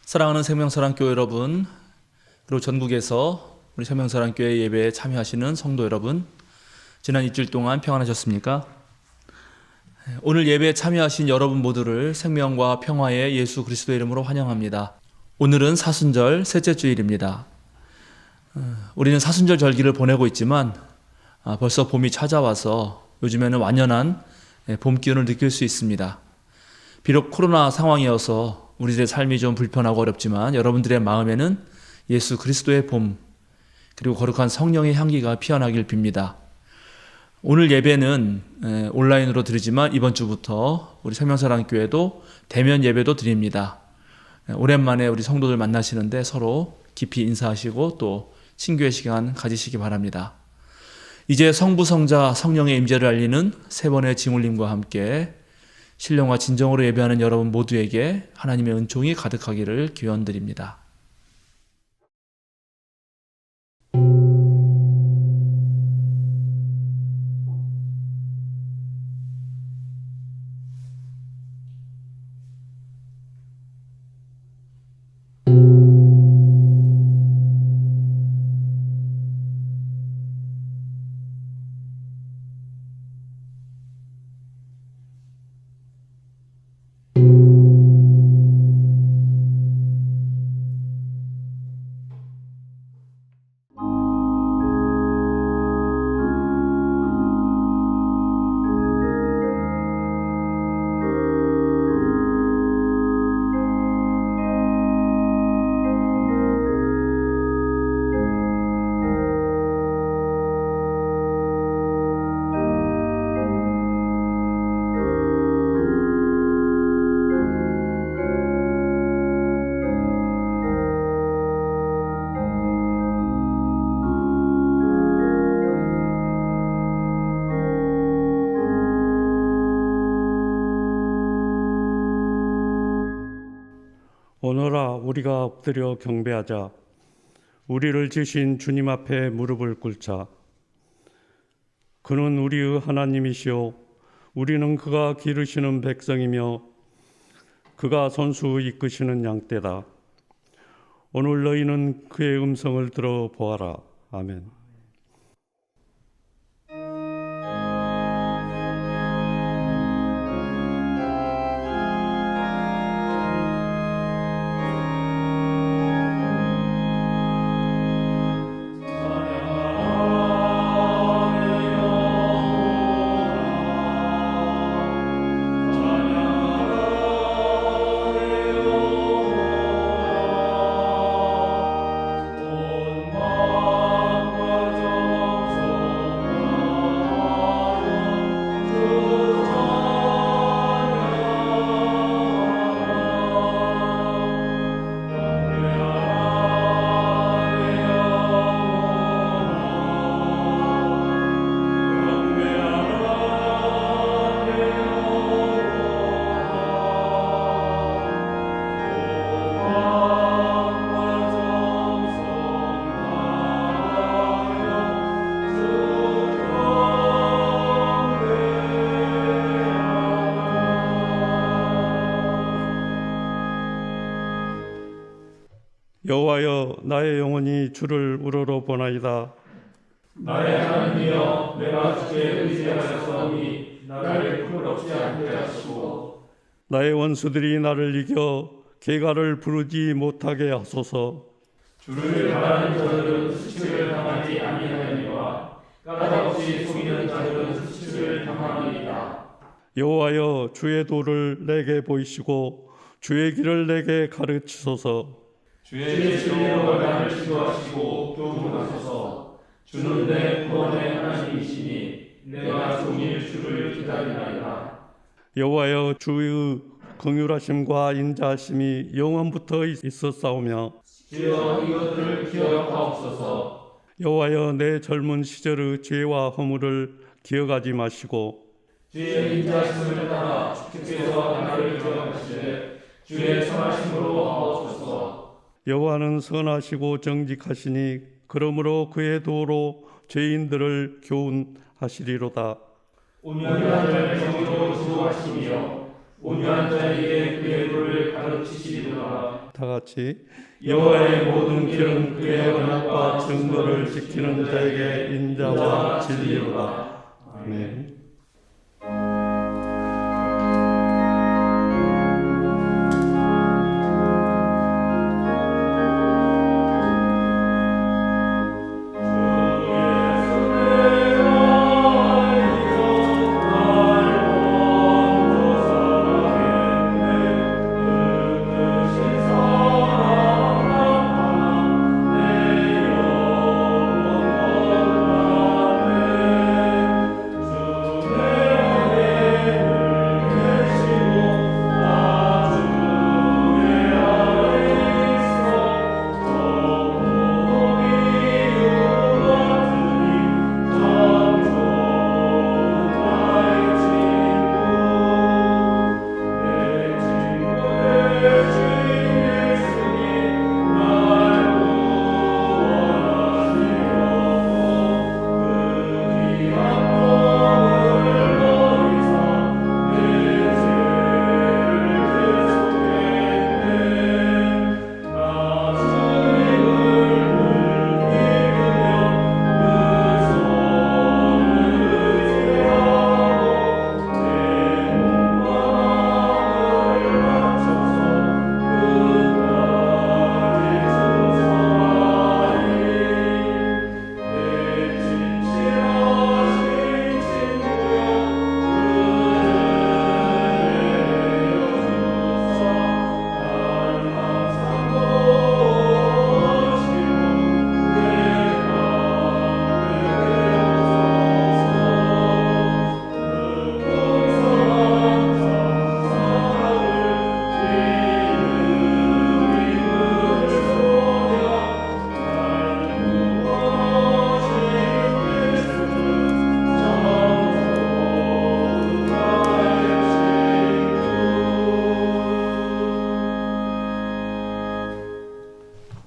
사랑하는 생명사랑교회 여러분, 그리고 전국에서 우리 생명사랑교회 예배에 참여하시는 성도 여러분, 지난 일주일 동안 평안하셨습니까? 오늘 예배에 참여하신 여러분 모두를 생명과 평화의 예수 그리스도의 이름으로 환영합니다. 오늘은 사순절 셋째 주일입니다. 우리는 사순절 절기를 보내고 있지만 벌써 봄이 찾아와서 요즘에는 완연한 봄 기운을 느낄 수 있습니다. 비록 코로나 상황이어서 우리들의 삶이 좀 불편하고 어렵지만 여러분들의 마음에는 예수 그리스도의 봄 그리고 거룩한 성령의 향기가 피어나길 빕니다. 오늘 예배는 온라인으로 드리지만 이번 주부터 우리 생명사랑교회도 대면 예배도 드립니다. 오랜만에 우리 성도들 만나시는데 서로 깊이 인사하시고 또 친교의 시간 가지시기 바랍니다. 이제 성부, 성자, 성령의 임재를 알리는 세 번의 징울림과 함께 신령과 진정으로 예배하는 여러분 모두에게 하나님의 은총이 가득하기를 기원드립니다. 오너라 우리가 엎드려 경배하자. 우리를 지신 주님 앞에 무릎을 꿇자. 그는 우리의 하나님이시오. 우리는 그가 기르시는 백성이며 그가 손수 이끄시는 양떼다. 오늘 너희는 그의 음성을 들어보아라. 아멘. 여호와여, 나의 영혼이 주를 우러러 보나이다. 나의 하나님이여, 내가 주께 의지하였사오니 나를 부끄럽지 않게 하시고 나의 원수들이 나를 이겨 개가를 부르지 못하게 하소서. 주를 바라는 자들은 수치를 당하지 아니하느니와 까닭없이 속이는 자들은 수치를 당하느니라. 여호와여, 주의 도를 내게 보이시고 주의 길을 내게 가르치소서. 주의 진리로 나를 지도하시고 교훈하소서. 주는 내 구원의 하나님이시니 내가 종일 주를 기다리나이다. 여호와여, 주의 긍휼하심과 인자하심이 영원부터 있었사오며 주여 이것들을 기억하옵소서. 여호와여, 내 젊은 시절의 죄와 허물을 기억하지 마시고 주의 인자하심을 따라 주께서 나를 기억하시되 주의 선하심으로 하옵소서. 여호와는 선하시고 정직하시니 그러므로 그의 도로 죄인들을 교훈하시리로다. 온유한 자를 정의로 지도하시며 온유한 자에게 그의 도를 가르치시리로다. 다 같이 여호와의 모든 길은 그의 언약과 증거를 지키는 자에게 인자와 진리로다. 아멘.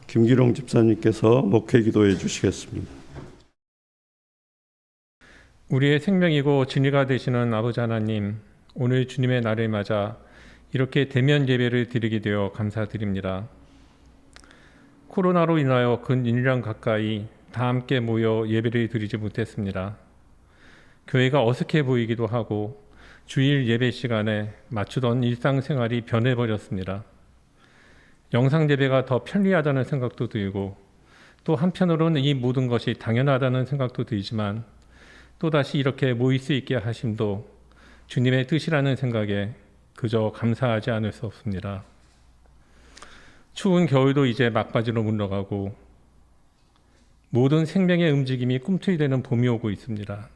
김기룡 집사님께서 목회 기도해 주시겠습니다. 우리의 생명이고 진리가 되시는 아버지 하나님, 오늘 주님의 날을 맞아 이렇게 대면 예배를 드리게 되어 감사드립니다. 코로나로 인하여 근 1년 가까이 다 함께 모여 예배를 드리지 못했습니다. 교회가 어색해 보이기도 하고 주일 예배 시간에 맞추던 일상생활이 변해버렸습니다. 영상 예배가 더 편리하다는 생각도 들고 또 한편으로는 이 모든 것이 당연하다는 생각도 들지만 또다시 이렇게 모일 수 있게 하심도 주님의 뜻이라는 생각에 그저 감사하지 않을 수 없습니다. 추운 겨울도 이제 막바지로 물러가고 모든 생명의 움직임이 꿈틀대는 봄이 오고 있습니다.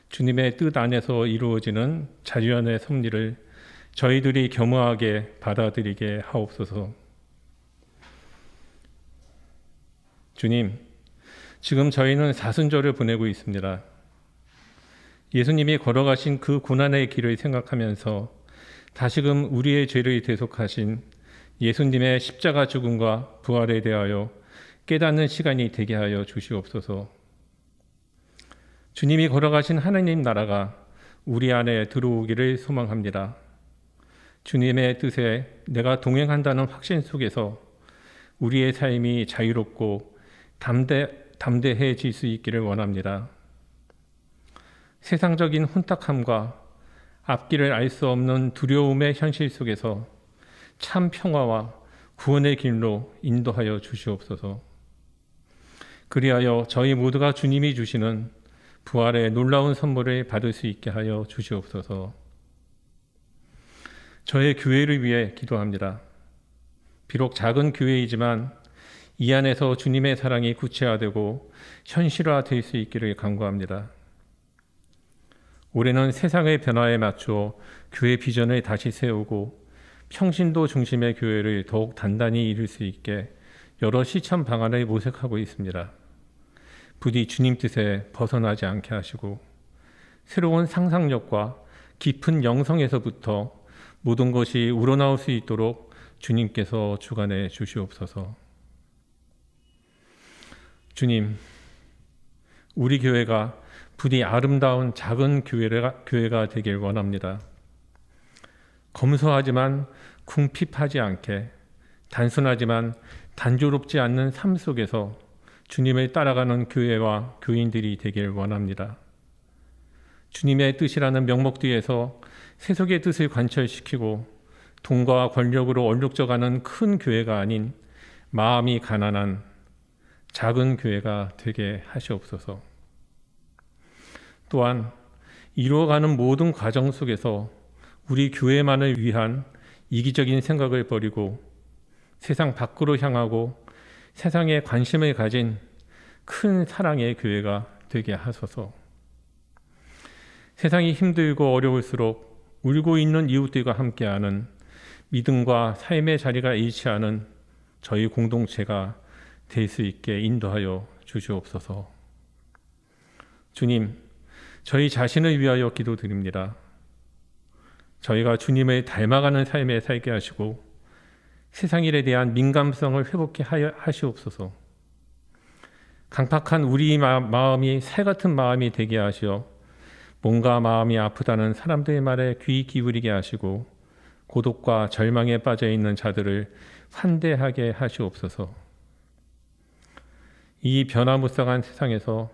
주님의 뜻 안에서 이루어지는 자유안의 섭리를 저희들이 겸허하게 받아들이게 하옵소서. 주님, 지금 저희는 사순절을 보내고 있습니다. 예수님이 걸어가신 그 고난의 길을 생각하면서 다시금 우리의 죄를 대속하신 예수님의 십자가 죽음과 부활에 대하여 깨닫는 시간이 되게 하여 주시옵소서. 주님이 걸어가신 하나님 나라가 우리 안에 들어오기를 소망합니다. 주님의 뜻에 내가 동행한다는 확신 속에서 우리의 삶이 자유롭고 담대해질 수 있기를 원합니다. 세상적인 혼탁함과 앞길을 알 수 없는 두려움의 현실 속에서 참 평화와 구원의 길로 인도하여 주시옵소서. 그리하여 저희 모두가 주님이 주시는 부활의 놀라운 선물을 받을 수 있게 하여 주시옵소서. 저의 교회를 위해 기도합니다. 비록 작은 교회이지만 이 안에서 주님의 사랑이 구체화되고 현실화될 수 있기를 간구합니다. 올해는 세상의 변화에 맞춰 교회 비전을 다시 세우고 평신도 중심의 교회를 더욱 단단히 이룰 수 있게 여러 실천 방안을 모색하고 있습니다. 부디 주님 뜻에 벗어나지 않게 하시고 새로운 상상력과 깊은 영성에서부터 모든 것이 우러나올 수 있도록 주님께서 주관해 주시옵소서. 주님, 우리 교회가 부디 아름다운 작은 교회가 되길 원합니다. 검소하지만 궁핍하지 않게, 단순하지만 단조롭지 않는 삶 속에서 주님을 따라가는 교회와 교인들이 되길 원합니다. 주님의 뜻이라는 명목 뒤에서 세속의 뜻을 관철시키고 돈과 권력으로 얼룩져가는 큰 교회가 아닌 마음이 가난한 작은 교회가 되게 하시옵소서. 또한 이루어가는 모든 과정 속에서 우리 교회만을 위한 이기적인 생각을 버리고 세상 밖으로 향하고 세상에 관심을 가진 큰 사랑의 교회가 되게 하소서. 세상이 힘들고 어려울수록 울고 있는 이웃들과 함께하는 믿음과 삶의 자리가 일치하는 저희 공동체가 될 수 있게 인도하여 주시옵소서. 주님, 저희 자신을 위하여 기도드립니다. 저희가 주님을 닮아가는 삶에 살게 하시고 세상 일에 대한 민감성을 회복케 하시옵소서. 강팍한 우리 마음이 새같은 마음이 되게 하시어 몸과 마음이 아프다는 사람들의 말에 귀 기울이게 하시고 고독과 절망에 빠져 있는 자들을 환대하게 하시옵소서. 이 변화무쌍한 세상에서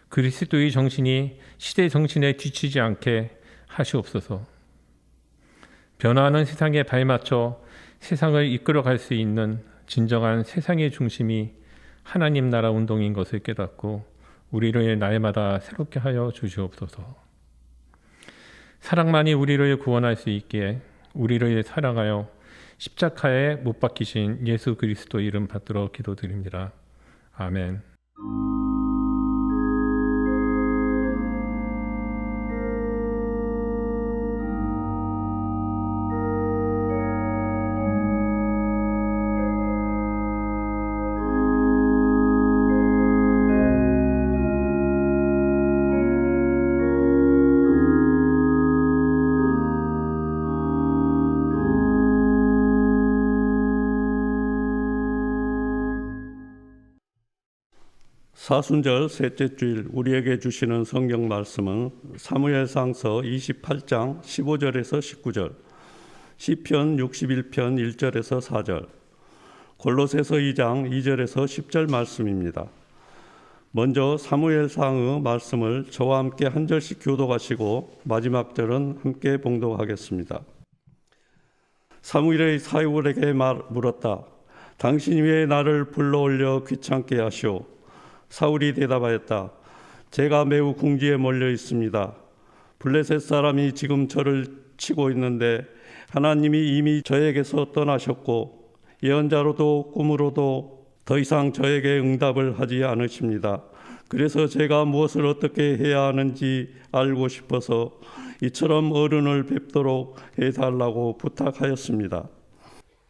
그리스도의 정신이 시대 정신에 뒤치지 않게 하시옵소서. 변화하는 세상에 발맞춰 세상을 이끌어갈 수 있는 진정한 세상의 중심이 하나님 나라 운동인 것을 깨닫고 우리를 날마다 새롭게 하여 주시옵소서. 사랑만이 우리를 구원할 수 있기에 우리를 사랑하여 십자가에 못 박히신 예수 그리스도 이름 받들어 기도드립니다. 아멘. 사순절 셋째 주일 우리에게 주시는 성경 말씀은 사무엘상서 28장 15절에서 19절, 시편 61편 1절에서 4절, 골로새서 2장 2절에서 10절 말씀입니다. 먼저 사무엘상의 말씀을 저와 함께 한 절씩 교독하시고 마지막 절은 함께 봉독하겠습니다. 사무엘의 사울에게 물었다. 당신이 왜 나를 불러올려 귀찮게 하시오? 사울이 대답하였다. 제가 매우 궁지에 몰려 있습니다. 블레셋 사람이 지금 저를 치고 있는데 하나님이 이미 저에게서 떠나셨고 예언자로도 꿈으로도 더 이상 저에게 응답을 하지 않으십니다. 그래서 제가 무엇을 어떻게 해야 하는지 알고 싶어서 이처럼 어른을 뵙도록 해달라고 부탁하였습니다.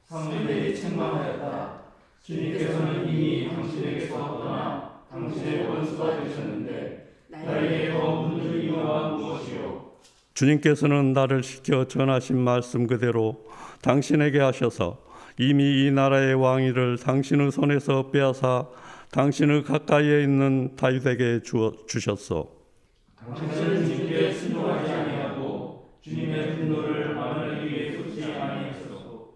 사무엘이 책망하였다. 주님께서는 이미 당신에게서 떠나 당신의 원수가 되셨는데 나에게 더 문을 이유가 무엇이요? 주님께서는 나를 시켜 전하신 말씀 그대로 당신에게 하셔서 이미 이 나라의 왕위를 당신의 손에서 빼앗아 당신의 가까이에 있는 다윗에게 주셨소. 당신은 주님께 순종하지 아니하고 주님의 분노를 막으기 위해 쏟지 아니하셨소.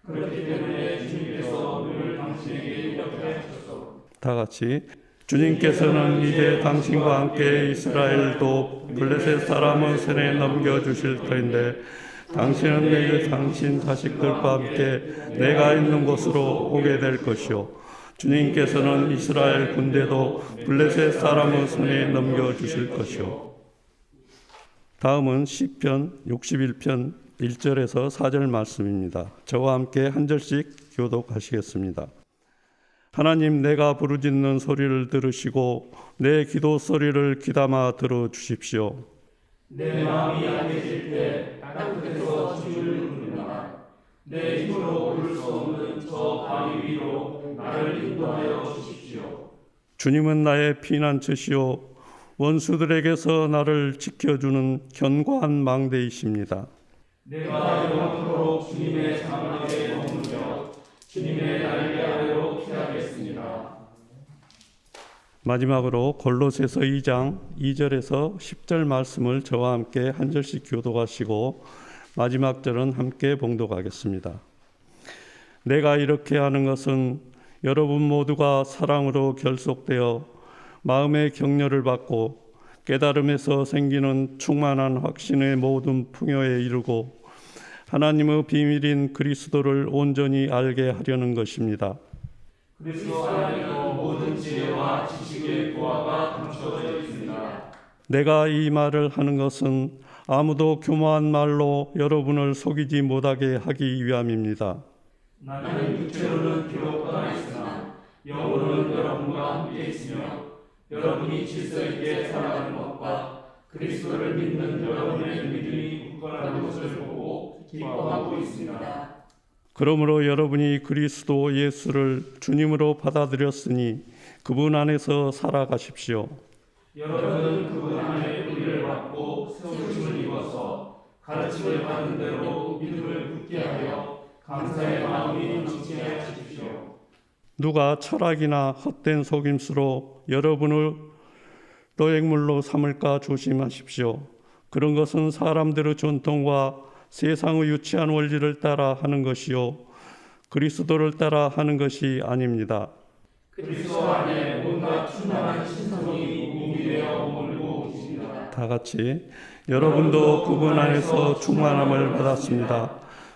그렇기 때문에 주님께서 우리를 당신에게 이렇게 하셨소. 다 같이 주님께서는 이제 당신과 함께 이스라엘도 블레셋 사람의 손에 넘겨주실 터인데 당신은 내일 당신 자식들과 함께 내가 있는 곳으로 오게 될 것이요 주님께서는 이스라엘 군대도 블레셋 사람의 손에 넘겨주실 것이요. 다음은 시편 61편 1절에서 4절 말씀입니다. 저와 함께 한 절씩 교독하시겠습니다. 하나님, 내가 부르짖는 소리를 들으시고 내 기도 소리를 귀담아 들어주십시오. 내 마음이 약해질 때 땅끝에서 주를 부릅니다. 내 힘으로 오를 수 없는 저 바위 위로 나를 인도하여 주십시오. 주님은 나의 피난처시요 원수들에게서 나를 지켜주는 견고한 망대이십니다. 내가 영원토록 주님의 장막에 머물며 주님의 날개 아래로 피하겠습니다. 마지막으로 골로새서 2장 2절에서 10절 말씀을 저와 함께 한 절씩 교독하시고 마지막 절은 함께 봉독하겠습니다. 내가 이렇게 하는 것은 여러분 모두가 사랑으로 결속되어 마음의 격려를 받고 깨달음에서 생기는 충만한 확신의 모든 풍요에 이르고 하나님의 비밀인 그리스도를 온전히 알게 하려는 것입니다. 그리스도 안에는 모든 지혜와 지식의 보화가 감춰져 있습니다. 내가 이 말을 하는 것은 아무도 교모한 말로 여러분을 속이지 못하게 하기 위함입니다. 나는 육체로는 비록 떠나 있으나 영으로는 여러분과 함께 있으며 여러분이 질서 있게 살아가는 것과 그리스도를 믿는 여러분의 믿음이 굳건한 것을 보고 기뻐하고 있습니다. 그러므로 여러분이 그리스도 예수를 주님으로 받아들였으니 그분 안에서 살아가십시오. 여러분은 그분 안에 우리를 받고 세우심을 입어서 가르침을 받은 대로 믿음을 굳게 하여 감사의 마음이 넘치게 하십시오. 누가 철학이나 헛된 속임수로 여러분을 노획물로 삼을까 조심하십시오. 그런 것은 사람들의 전통과 세상의 유치한 원리를 따라 하는 것이요 그리스도를 따라 하는 것이 아닙니다. 그리스도 안에 온갖 충만한 신성이 우미되어 머물고 계십니다. 다 같이 여러분도 그분 안에서 충만함을 받았습니다.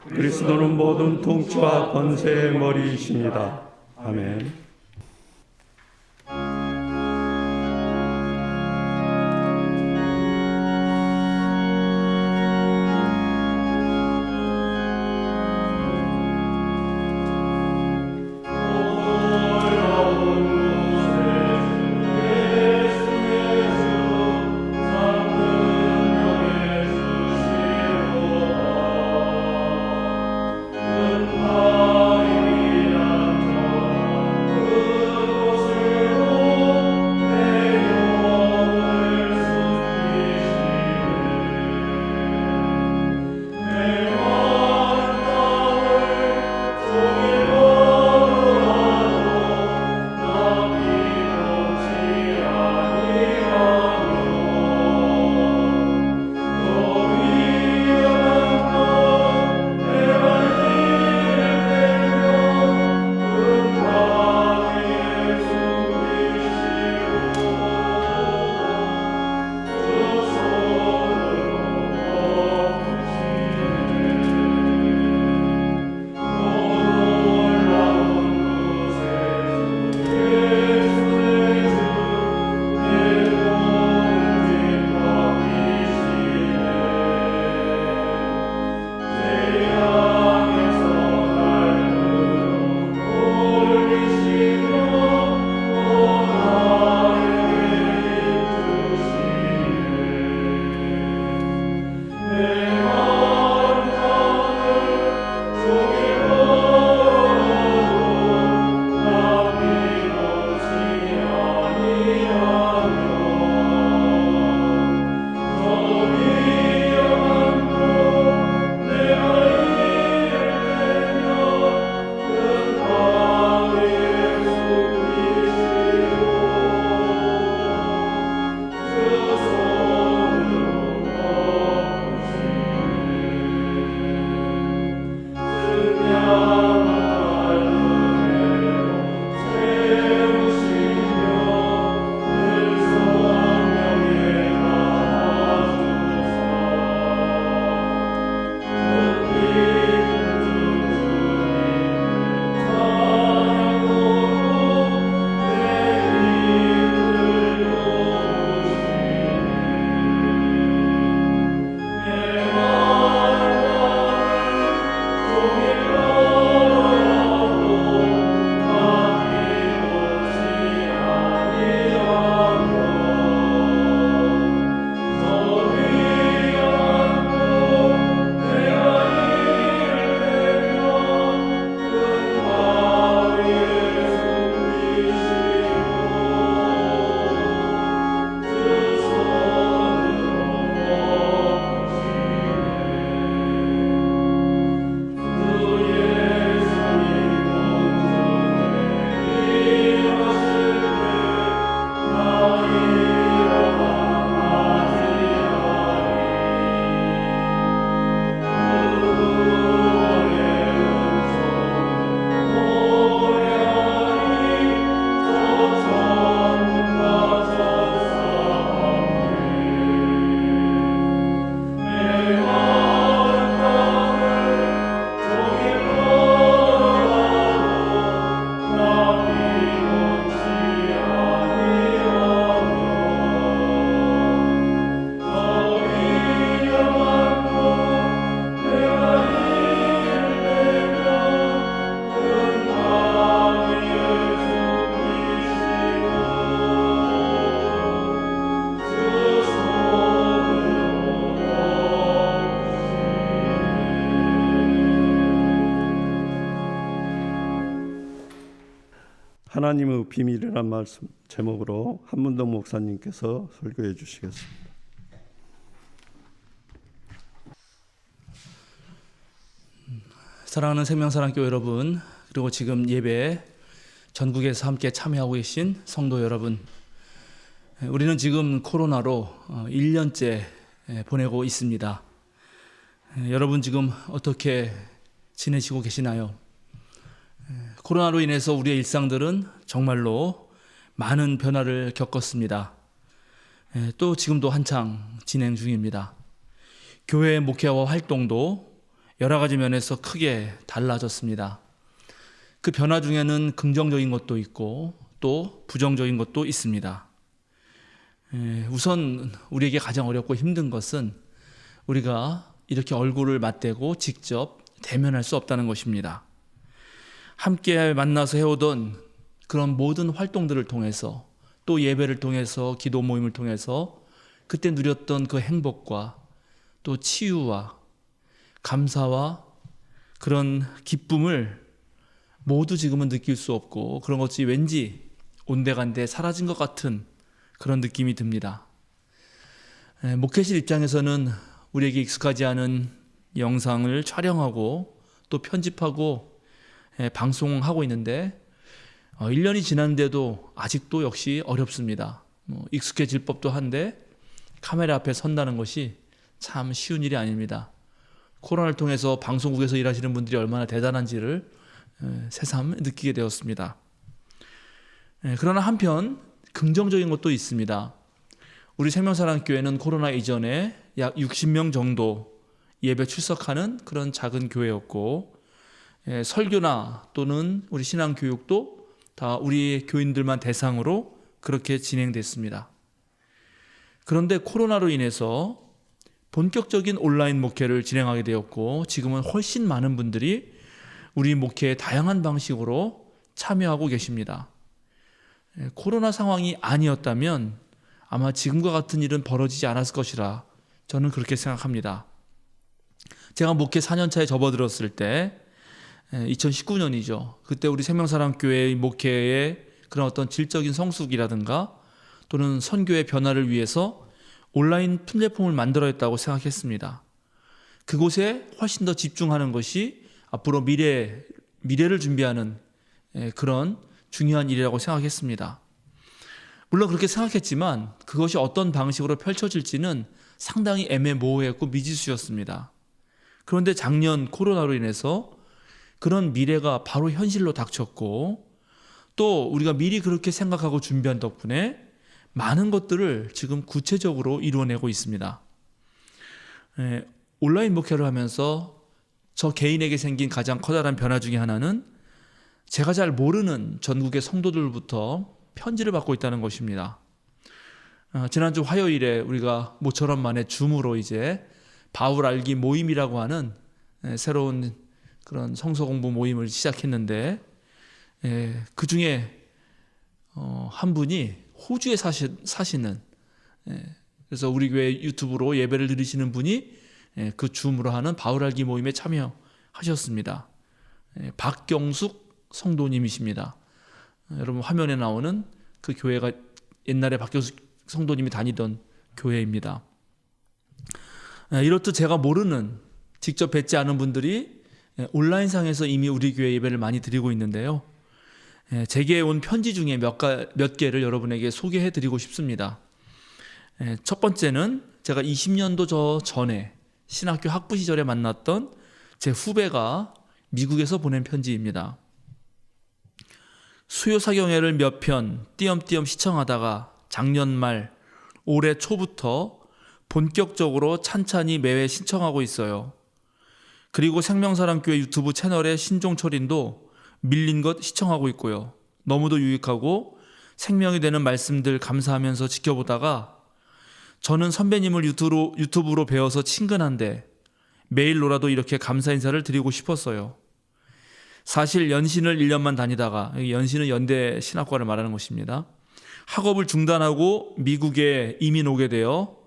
그리스도는 모든 통치와 권세의 머리이십니다. 아멘. 하나님의 비밀이란 말씀 제목으로 한문동 목사님께서 설교해 주시겠습니다. 사랑하는 생명사랑교회 여러분, 그리고 지금 예배 전국에서 함께 참여하고 계신 성도 여러분, 우리는 지금 코로나로 1년째 보내고 있습니다. 여러분 지금 어떻게 지내시고 계시나요? 코로나로 인해서 우리의 일상들은 정말로 많은 변화를 겪었습니다. 또 지금도 한창 진행 중입니다. 교회 목회와 활동도 여러 가지 면에서 크게 달라졌습니다. 그 변화 중에는 긍정적인 것도 있고 또 부정적인 것도 있습니다. 우선 우리에게 가장 어렵고 힘든 것은 우리가 이렇게 얼굴을 맞대고 직접 대면할 수 없다는 것입니다. 함께 만나서 해오던 그런 모든 활동들을 통해서 또 예배를 통해서 기도 모임을 통해서 그때 누렸던 그 행복과 또 치유와 감사와 그런 기쁨을 모두 지금은 느낄 수 없고 그런 것이 왠지 온데간데 사라진 것 같은 그런 느낌이 듭니다. 목회실 입장에서는 우리에게 익숙하지 않은 영상을 촬영하고 또 편집하고 방송하고 있는데 1년이 지났는데도 아직도 역시 어렵습니다. 익숙해질 법도 한데 카메라 앞에 선다는 것이 참 쉬운 일이 아닙니다. 코로나를 통해서 방송국에서 일하시는 분들이 얼마나 대단한지를 새삼 느끼게 되었습니다. 그러나 한편 긍정적인 것도 있습니다. 우리 생명사랑교회는 코로나 이전에 약 60명 정도 예배 출석하는 그런 작은 교회였고 설교나 또는 우리 신앙교육도 다 우리 교인들만 대상으로 그렇게 진행됐습니다. 그런데 코로나로 인해서 본격적인 온라인 목회를 진행하게 되었고 지금은 훨씬 많은 분들이 우리 목회에 다양한 방식으로 참여하고 계십니다. 코로나 상황이 아니었다면 아마 지금과 같은 일은 벌어지지 않았을 것이라 저는 그렇게 생각합니다. 제가 목회 4년차에 접어들었을 때 2019년이죠. 그때 우리 생명사랑교회의 목회의 그런 어떤 질적인 성숙이라든가 또는 선교의 변화를 위해서 온라인 플랫폼을 만들어야 했다고 생각했습니다. 그곳에 훨씬 더 집중하는 것이 앞으로 미래를 준비하는 그런 중요한 일이라고 생각했습니다. 물론 그렇게 생각했지만 그것이 어떤 방식으로 펼쳐질지는 상당히 애매모호했고 미지수였습니다. 그런데 작년 코로나로 인해서 그런 미래가 바로 현실로 닥쳤고 또 우리가 미리 그렇게 생각하고 준비한 덕분에 많은 것들을 지금 구체적으로 이루어내고 있습니다. 온라인 목회를 하면서 저 개인에게 생긴 가장 커다란 변화 중에 하나는 제가 잘 모르는 전국의 성도들부터 편지를 받고 있다는 것입니다. 지난주 화요일에 우리가 모처럼 만에 줌으로 이제 바울 알기 모임이라고 하는 새로운 그런 성서 공부 모임을 시작했는데 그 중에 한 분이 호주에 사시는 그래서 우리 교회 유튜브로 예배를 들으시는 분이 그 줌으로 하는 바울 알기 모임에 참여하셨습니다. 박경숙 성도님이십니다. 여러분 화면에 나오는 그 교회가 옛날에 박경숙 성도님이 다니던 교회입니다. 이렇듯 제가 모르는 직접 뵙지 않은 분들이 온라인상에서 이미 우리 교회 예배를 많이 드리고 있는데요. 제게 온 편지 중에 몇 개를 여러분에게 소개해 드리고 싶습니다. 첫 번째는 제가 20년도 전에 신학교 학부 시절에 만났던 제 후배가 미국에서 보낸 편지입니다. 수요사경회를 몇 편 띄엄띄엄 시청하다가 작년 말 올해 초부터 본격적으로 찬찬히 매회 신청하고 있어요. 그리고 생명사랑교회 유튜브 채널의 신종철인도 밀린 것 시청하고 있고요. 너무도 유익하고 생명이 되는 말씀들 감사하면서 지켜보다가 저는 선배님을 유튜브로 배워서 친근한데 메일로라도 이렇게 감사 인사를 드리고 싶었어요. 사실 연신을 1년만 다니다가, 연신은 연대 신학과를 말하는 것입니다. 학업을 중단하고 미국에 이민 오게 되어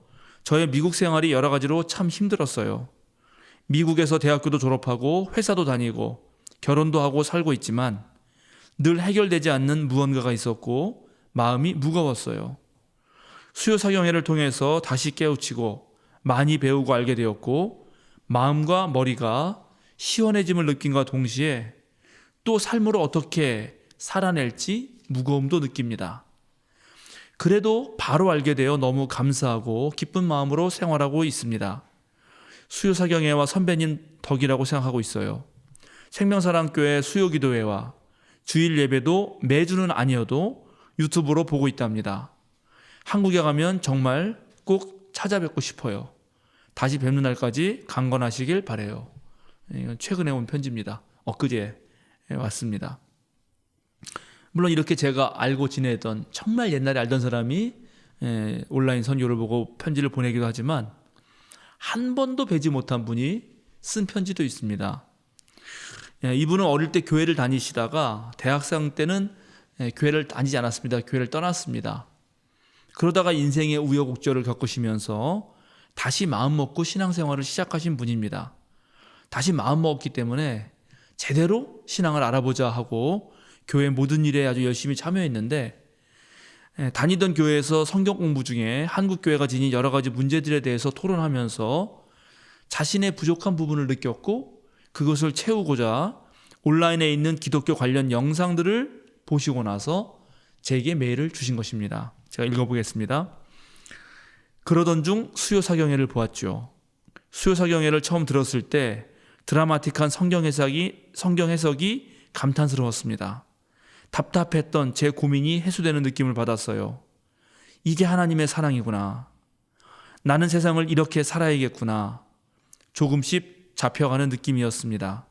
저의 미국 생활이 여러 가지로 참 힘들었어요. 미국에서 대학교도 졸업하고 회사도 다니고 결혼도 하고 살고 있지만 늘 해결되지 않는 무언가가 있었고 마음이 무거웠어요. 수요사경회를 통해서 다시 깨우치고 많이 배우고 알게 되었고 마음과 머리가 시원해짐을 느낀과 동시에 또 삶으로 어떻게 살아낼지 무거움도 느낍니다. 그래도 바로 알게 되어 너무 감사하고 기쁜 마음으로 생활하고 있습니다. 수요사경회와 선배님 덕이라고 생각하고 있어요. 생명사랑교회 수요기도회와 주일 예배도 매주는 아니어도 유튜브로 보고 있답니다. 한국에 가면 정말 꼭 찾아뵙고 싶어요. 다시 뵙는 날까지 강건하시길 바라요. 이건 최근에 온 편지입니다. 엊그제 왔습니다. 물론 이렇게 제가 알고 지내던 정말 옛날에 알던 사람이 온라인 선교를 보고 편지를 보내기도 하지만 한 번도 뵈지 못한 분이 쓴 편지도 있습니다. 이분은 어릴 때 교회를 다니시다가 대학생 때는 교회를 다니지 않았습니다. 교회를 떠났습니다. 그러다가 인생의 우여곡절을 겪으시면서 다시 마음먹고 신앙생활을 시작하신 분입니다. 다시 마음먹었기 때문에 제대로 신앙을 알아보자 하고 교회 모든 일에 아주 열심히 참여했는데 다니던 교회에서 성경 공부 중에 한국교회가 지닌 여러 가지 문제들에 대해서 토론하면서 자신의 부족한 부분을 느꼈고 그것을 채우고자 온라인에 있는 기독교 관련 영상들을 보시고 나서 제게 메일을 주신 것입니다. 제가 읽어보겠습니다. 그러던 중 수요사경회를 보았죠. 수요사경회를 처음 들었을 때 드라마틱한 성경 해석이 감탄스러웠습니다. 답답했던 제 고민이 해소되는 느낌을 받았어요. 이게 하나님의 사랑이구나. 나는 세상을 이렇게 살아야겠구나. 조금씩 잡혀가는 느낌이었습니다.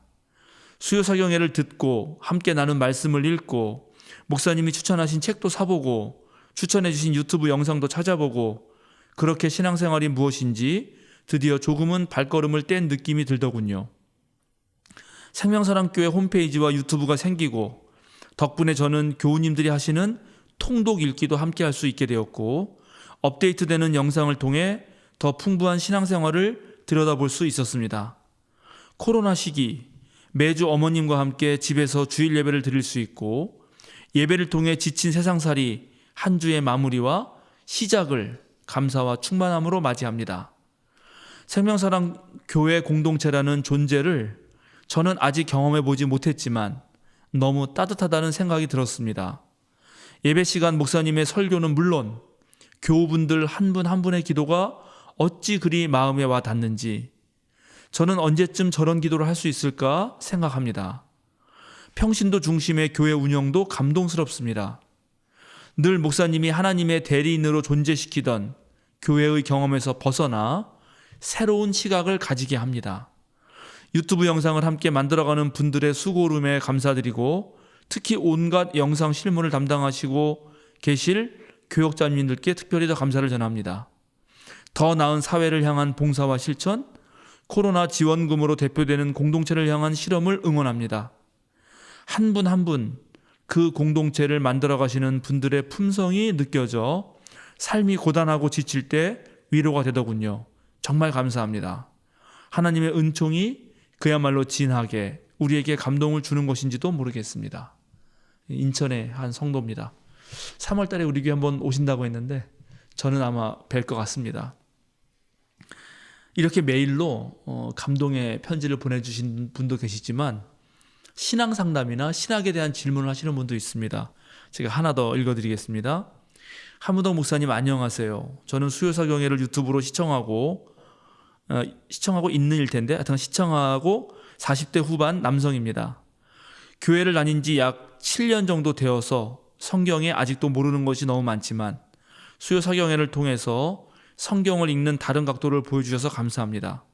수요사경회를 듣고 함께 나눈 말씀을 읽고 목사님이 추천하신 책도 사보고 추천해 주신 유튜브 영상도 찾아보고 그렇게 신앙생활이 무엇인지 드디어 조금은 발걸음을 뗀 느낌이 들더군요. 생명사랑교회 홈페이지와 유튜브가 생기고 덕분에 저는 교우님들이 하시는 통독 읽기도 함께 할 수 있게 되었고 업데이트되는 영상을 통해 더 풍부한 신앙생활을 들여다볼 수 있었습니다. 코로나 시기 매주 어머님과 함께 집에서 주일 예배를 드릴 수 있고 예배를 통해 지친 세상살이 한 주의 마무리와 시작을 감사와 충만함으로 맞이합니다. 생명사랑 교회 공동체라는 존재를 저는 아직 경험해 보지 못했지만 너무 따뜻하다는 생각이 들었습니다. 예배 시간 목사님의 설교는 물론 교우분들 한 분 한 분의 기도가 어찌 그리 마음에 와 닿는지 저는 언제쯤 저런 기도를 할 수 있을까 생각합니다. 평신도 중심의 교회 운영도 감동스럽습니다. 늘 목사님이 하나님의 대리인으로 존재시키던 교회의 경험에서 벗어나 새로운 시각을 가지게 합니다. 유튜브 영상을 함께 만들어가는 분들의 수고름에 감사드리고 특히 온갖 영상 실무를 담당하시고 계실 교역자님들께 특별히 더 감사를 전합니다. 더 나은 사회를 향한 봉사와 실천, 코로나 지원금으로 대표되는 공동체를 향한 실험을 응원합니다. 한 분 한 분 그 공동체를 만들어 가시는 분들의 품성이 느껴져 삶이 고단하고 지칠 때 위로가 되더군요. 정말 감사합니다. 하나님의 은총이 그야말로 진하게 우리에게 감동을 주는 것인지도 모르겠습니다. 인천의 한 성도입니다. 3월 달에 우리 교회 한번 오신다고 했는데 저는 아마 뵐 것 같습니다. 이렇게 메일로 감동의 편지를 보내주신 분도 계시지만 신앙 상담이나 신학에 대한 질문을 하시는 분도 있습니다. 제가 하나 더 읽어드리겠습니다. 하무덕 목사님 안녕하세요. 저는 수요사경회를 유튜브로 시청하고 있는 일 텐데 하여튼 시청하고 40대 후반 남성입니다. 교회를 다닌 지 약 7년 정도 되어서 성경에 아직도 모르는 것이 너무 많지만 수요사경회를 통해서 성경을 읽는 다른 각도를 보여주셔서 감사합니다.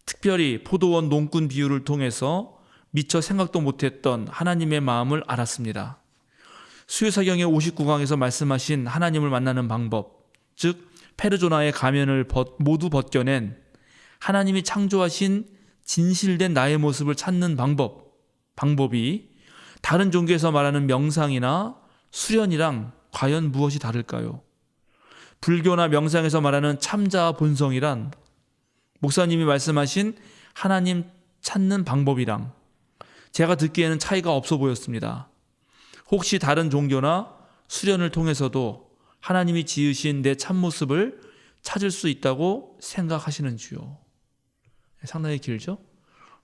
특별히 포도원 농꾼 비유를 통해서 미처 생각도 못했던 하나님의 마음을 알았습니다. 수요사경회 59강에서 말씀하신 하나님을 만나는 방법, 즉 페르조나의 가면을 모두 벗겨낸 하나님이 창조하신 진실된 나의 모습을 찾는 방법이 다른 종교에서 말하는 명상이나 수련이랑 과연 무엇이 다를까요? 불교나 명상에서 말하는 참자 본성이란 목사님이 말씀하신 하나님 찾는 방법이랑 제가 듣기에는 차이가 없어 보였습니다. 혹시 다른 종교나 수련을 통해서도 하나님이 지으신 내 참모습을 찾을 수 있다고 생각하시는지요? 상당히 길죠?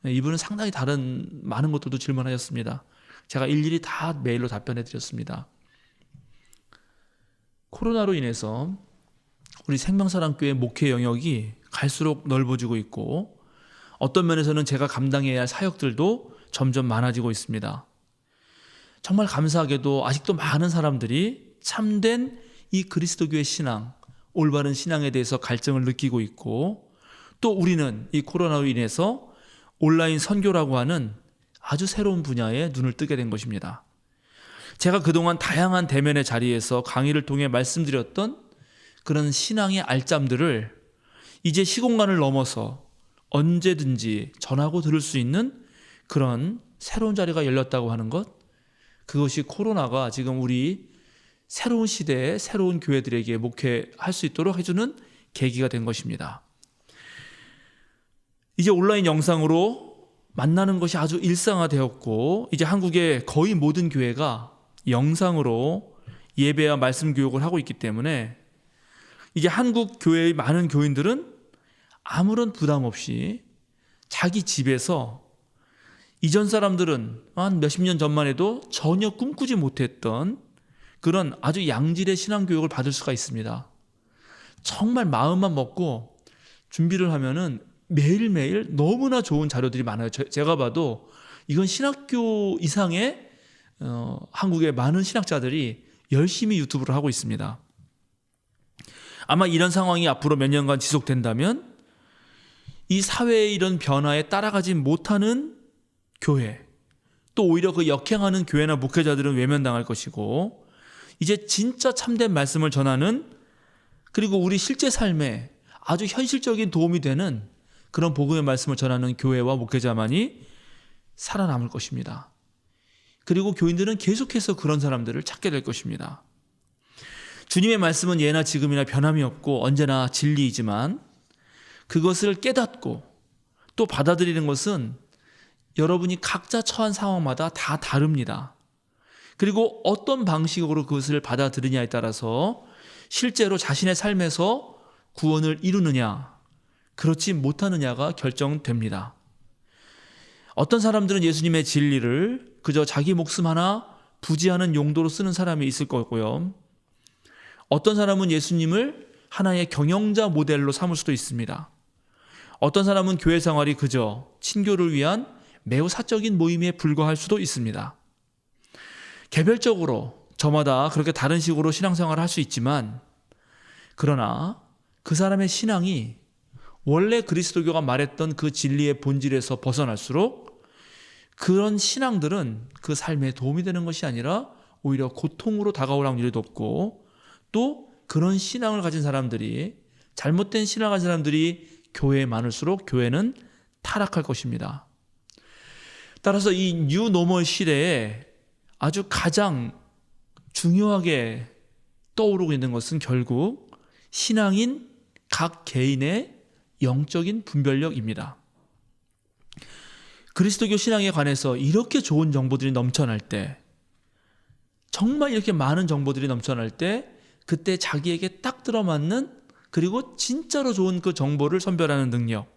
이분은 상당히 다른 많은 것들도 질문하셨습니다. 제가 일일이 다 메일로 답변해 드렸습니다. 코로나로 인해서 우리 생명사랑교회 목회 영역이 갈수록 넓어지고 있고 어떤 면에서는 제가 감당해야 할 사역들도 점점 많아지고 있습니다. 정말 감사하게도 아직도 많은 사람들이 참된 이 그리스도교의 신앙, 올바른 신앙에 대해서 갈증을 느끼고 있고 또 우리는 이 코로나로 인해서 온라인 선교라고 하는 아주 새로운 분야에 눈을 뜨게 된 것입니다. 제가 그동안 다양한 대면의 자리에서 강의를 통해 말씀드렸던 그런 신앙의 알짬들을 이제 시공간을 넘어서 언제든지 전하고 들을 수 있는 그런 새로운 자리가 열렸다고 하는 것, 그것이 코로나가 지금 우리 새로운 시대의 새로운 교회들에게 목회할 수 있도록 해주는 계기가 된 것입니다. 이제 온라인 영상으로 만나는 것이 아주 일상화되었고 이제 한국의 거의 모든 교회가 영상으로 예배와 말씀 교육을 하고 있기 때문에 이제 한국 교회의 많은 교인들은 아무런 부담 없이 자기 집에서 이전 사람들은 한 몇십 년 전만 해도 전혀 꿈꾸지 못했던 그런 아주 양질의 신앙교육을 받을 수가 있습니다. 정말 마음만 먹고 준비를 하면은 매일매일 너무나 좋은 자료들이 많아요. 제가 봐도 이건 신학교 이상의 한국의 많은 신학자들이 열심히 유튜브를 하고 있습니다. 아마 이런 상황이 앞으로 몇 년간 지속된다면 이 사회의 이런 변화에 따라가지 못하는 교회, 또 오히려 그 역행하는 교회나 목회자들은 외면당할 것이고 이제 진짜 참된 말씀을 전하는 그리고 우리 실제 삶에 아주 현실적인 도움이 되는 그런 복음의 말씀을 전하는 교회와 목회자만이 살아남을 것입니다. 그리고 교인들은 계속해서 그런 사람들을 찾게 될 것입니다. 주님의 말씀은 예나 지금이나 변함이 없고 언제나 진리이지만 그것을 깨닫고 또 받아들이는 것은 여러분이 각자 처한 상황마다 다 다릅니다. 그리고 어떤 방식으로 그것을 받아들이냐에 따라서 실제로 자신의 삶에서 구원을 이루느냐, 그렇지 못하느냐가 결정됩니다. 어떤 사람들은 예수님의 진리를 그저 자기 목숨 하나 부지하는 용도로 쓰는 사람이 있을 거고요. 어떤 사람은 예수님을 하나의 경영자 모델로 삼을 수도 있습니다. 어떤 사람은 교회 생활이 그저 친교를 위한 매우 사적인 모임에 불과할 수도 있습니다. 개별적으로 저마다 그렇게 다른 식으로 신앙생활을 할 수 있지만 그러나 그 사람의 신앙이 원래 그리스도교가 말했던 그 진리의 본질에서 벗어날수록 그런 신앙들은 그 삶에 도움이 되는 것이 아니라 오히려 고통으로 다가올 확률이 높고 또 그런 신앙을 가진 사람들이 잘못된 신앙을 가진 사람들이 교회에 많을수록 교회는 타락할 것입니다. 따라서 이 뉴 노멀 시대에 아주 가장 중요하게 떠오르고 있는 것은 결국 신앙인 각 개인의 영적인 분별력입니다. 그리스도교 신앙에 관해서 이렇게 좋은 정보들이 넘쳐날 때, 정말 이렇게 많은 정보들이 넘쳐날 때 그때 자기에게 딱 들어맞는 그리고 진짜로 좋은 그 정보를 선별하는 능력,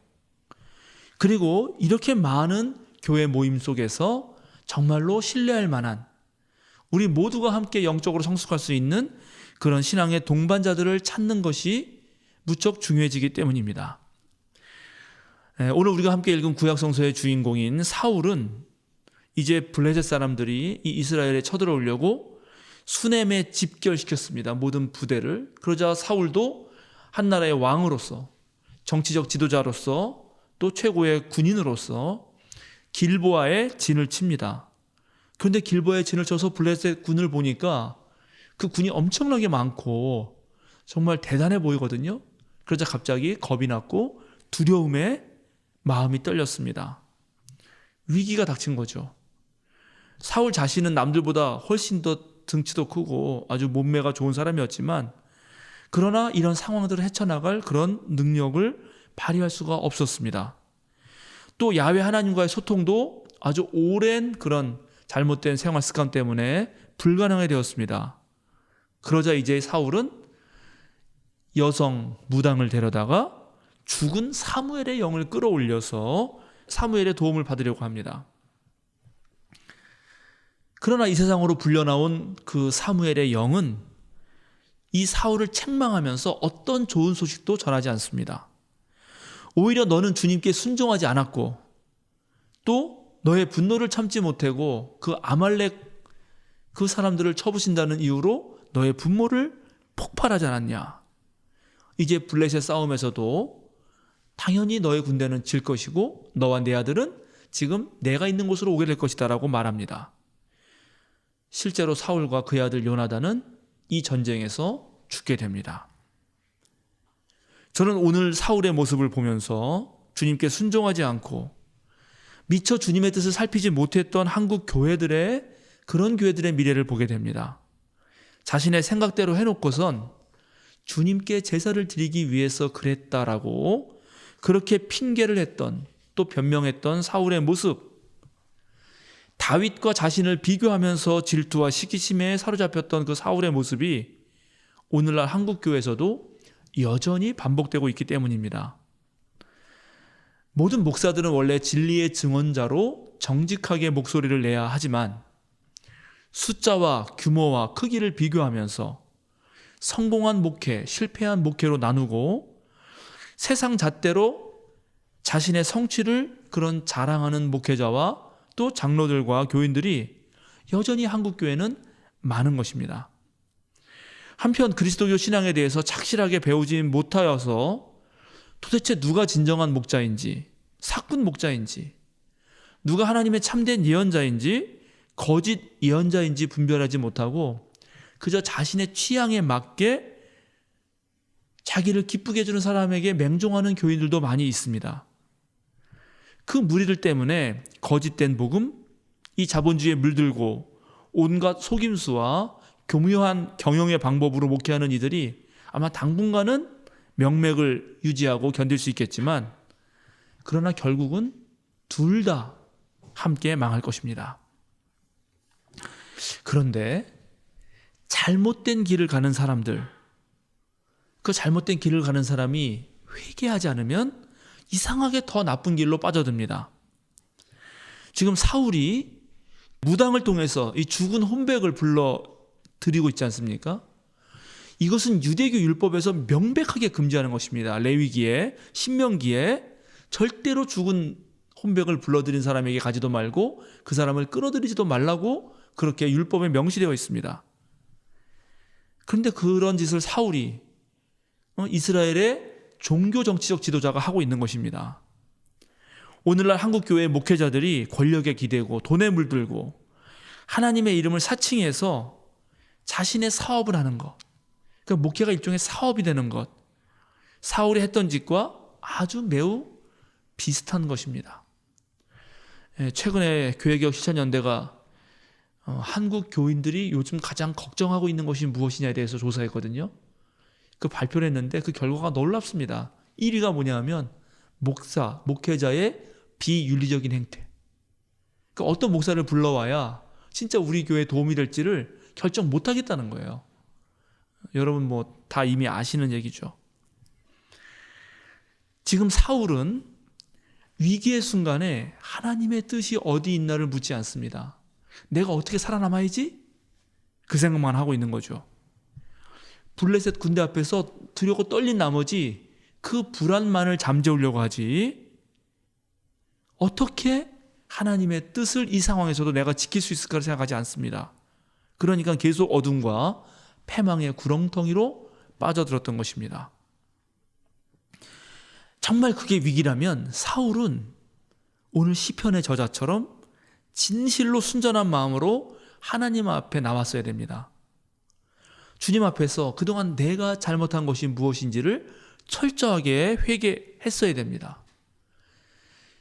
그리고 이렇게 많은 교회 모임 속에서 정말로 신뢰할 만한 우리 모두가 함께 영적으로 성숙할 수 있는 그런 신앙의 동반자들을 찾는 것이 무척 중요해지기 때문입니다. 오늘 우리가 함께 읽은 구약성서의 주인공인 사울은 이제 블레셋 사람들이 이 이스라엘에 쳐들어오려고 수넴에 집결시켰습니다. 모든 부대를. 그러자 사울도 한 나라의 왕으로서, 정치적 지도자로서, 또 최고의 군인으로서 길보아의 진을 칩니다. 그런데 길보아의 진을 쳐서 블레셋 군을 보니까 그 군이 엄청나게 많고 정말 대단해 보이거든요. 그러자 갑자기 겁이 났고 두려움에 마음이 떨렸습니다. 위기가 닥친 거죠. 사울 자신은 남들보다 훨씬 더 등치도 크고 아주 몸매가 좋은 사람이었지만 그러나 이런 상황들을 헤쳐나갈 그런 능력을 발휘할 수가 없었습니다. 또 야훼 하나님과의 소통도 아주 오랜 그런 잘못된 생활 습관 때문에 불가능하게 되었습니다. 그러자 이제 사울은 여성 무당을 데려다가 죽은 사무엘의 영을 끌어올려서 사무엘의 도움을 받으려고 합니다. 그러나 이 세상으로 불려나온 그 사무엘의 영은 이 사울을 책망하면서 어떤 좋은 소식도 전하지 않습니다. 오히려 너는 주님께 순종하지 않았고 또 너의 분노를 참지 못하고 그 아말렉 그 사람들을 쳐부신다는 이유로 너의 분모를 폭발하지 않았냐. 이제 블레셋 싸움에서도 당연히 너의 군대는 질 것이고 너와 내 아들은 지금 내가 있는 곳으로 오게 될 것이다 라고 말합니다. 실제로 사울과 그의 아들 요나단은 이 전쟁에서 죽게 됩니다. 저는 오늘 사울의 모습을 보면서 주님께 순종하지 않고 미처 주님의 뜻을 살피지 못했던 한국 교회들의 그런 교회들의 미래를 보게 됩니다. 자신의 생각대로 해놓고선 주님께 제사를 드리기 위해서 그랬다라고 그렇게 핑계를 했던 또 변명했던 사울의 모습, 다윗과 자신을 비교하면서 질투와 시기심에 사로잡혔던 그 사울의 모습이 오늘날 한국교회에서도 여전히 반복되고 있기 때문입니다. 모든 목사들은 원래 진리의 증언자로 정직하게 목소리를 내야 하지만 숫자와 규모와 크기를 비교하면서 성공한 목회, 실패한 목회로 나누고 세상 잣대로 자신의 성취를 그런 자랑하는 목회자와 또 장로들과 교인들이 여전히 한국교회는 많은 것입니다. 한편 그리스도교 신앙에 대해서 착실하게 배우지 못하여서 도대체 누가 진정한 목자인지, 사꾼 목자인지, 누가 하나님의 참된 예언자인지 거짓 예언자인지 분별하지 못하고 그저 자신의 취향에 맞게 자기를 기쁘게 해주는 사람에게 맹종하는 교인들도 많이 있습니다. 그 무리들 때문에 거짓된 복음, 이 자본주의에 물들고 온갖 속임수와 교묘한 경영의 방법으로 목회하는 이들이 아마 당분간은 명맥을 유지하고 견딜 수 있겠지만 그러나 결국은 둘 다 함께 망할 것입니다. 그런데 잘못된 길을 가는 사람들, 그 잘못된 길을 가는 사람이 회개하지 않으면 이상하게 더 나쁜 길로 빠져듭니다. 지금 사울이 무당을 통해서 이 죽은 혼백을 불러 드리고 있지 않습니까? 이것은 유대교 율법에서 명백하게 금지하는 것입니다. 레위기에, 신명기에 절대로 죽은 혼백을 불러들인 사람에게 가지도 말고 그 사람을 끌어들이지도 말라고 그렇게 율법에 명시되어 있습니다. 그런데 그런 짓을 사울이 이스라엘의 종교 정치적 지도자가 하고 있는 것입니다. 오늘날 한국교회 목회자들이 권력에 기대고 돈에 물들고 하나님의 이름을 사칭해서 자신의 사업을 하는 것, 그러니까 목회가 일종의 사업이 되는 것, 사울이 했던 짓과 아주 매우 비슷한 것입니다. 최근에 교회개혁 실천연대가 한국 교인들이 요즘 가장 걱정하고 있는 것이 무엇이냐에 대해서 조사했거든요. 그 발표를 했는데 그 결과가 놀랍습니다. 1위가 뭐냐면 목사, 목회자의 비윤리적인 행태. 그러니까 어떤 목사를 불러와야 진짜 우리 교회에 도움이 될지를 결정 못하겠다는 거예요. 여러분 뭐 다 이미 아시는 얘기죠. 지금 사울은 위기의 순간에 하나님의 뜻이 어디 있나를 묻지 않습니다. 내가 어떻게 살아남아야지? 그 생각만 하고 있는 거죠. 블레셋 군대 앞에서 두려고 떨린 나머지 그 불안만을 잠재우려고 하지 어떻게 하나님의 뜻을 이 상황에서도 내가 지킬 수 있을까 생각하지 않습니다. 그러니까 계속 어둠과 패망의 구렁텅이로 빠져들었던 것입니다. 정말 그게 위기라면 사울은 오늘 시편의 저자처럼 진실로 순전한 마음으로 하나님 앞에 나왔어야 됩니다. 주님 앞에서 그동안 내가 잘못한 것이 무엇인지를 철저하게 회개했어야 됩니다.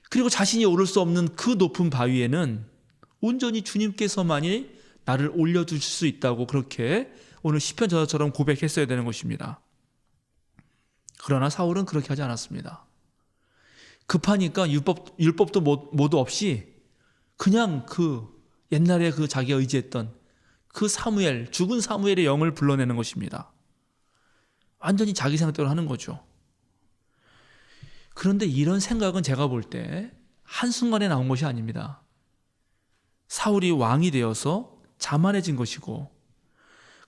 그리고 자신이 오를 수 없는 그 높은 바위에는 온전히 주님께서만이 나를 올려주실 수 있다고 그렇게 오늘 시편 저자처럼 고백했어야 되는 것입니다. 그러나 사울은 그렇게 하지 않았습니다. 급하니까 율법도 모두 없이 그냥 그 옛날에 그 자기가 의지했던 그 사무엘, 죽은 사무엘의 영을 불러내는 것입니다. 완전히 자기 생각대로 하는 거죠. 그런데 이런 생각은 제가 볼 때 한순간에 나온 것이 아닙니다. 사울이 왕이 되어서 자만해진 것이고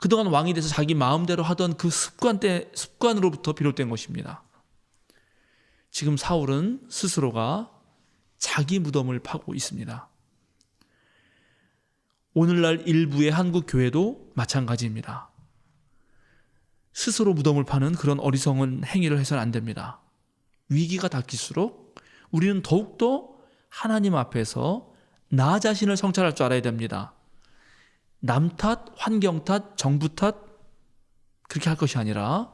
그동안 왕이 돼서 자기 마음대로 하던 그 습관으로부터 비롯된 것입니다. 지금 사울은 스스로가 자기 무덤을 파고 있습니다. 오늘날 일부의 한국 교회도 마찬가지입니다. 스스로 무덤을 파는 그런 어리석은 행위를 해서는 안 됩니다. 위기가 닥칠수록 우리는 더욱더 하나님 앞에서 나 자신을 성찰할 줄 알아야 됩니다. 남 탓, 환경 탓, 정부 탓 그렇게 할 것이 아니라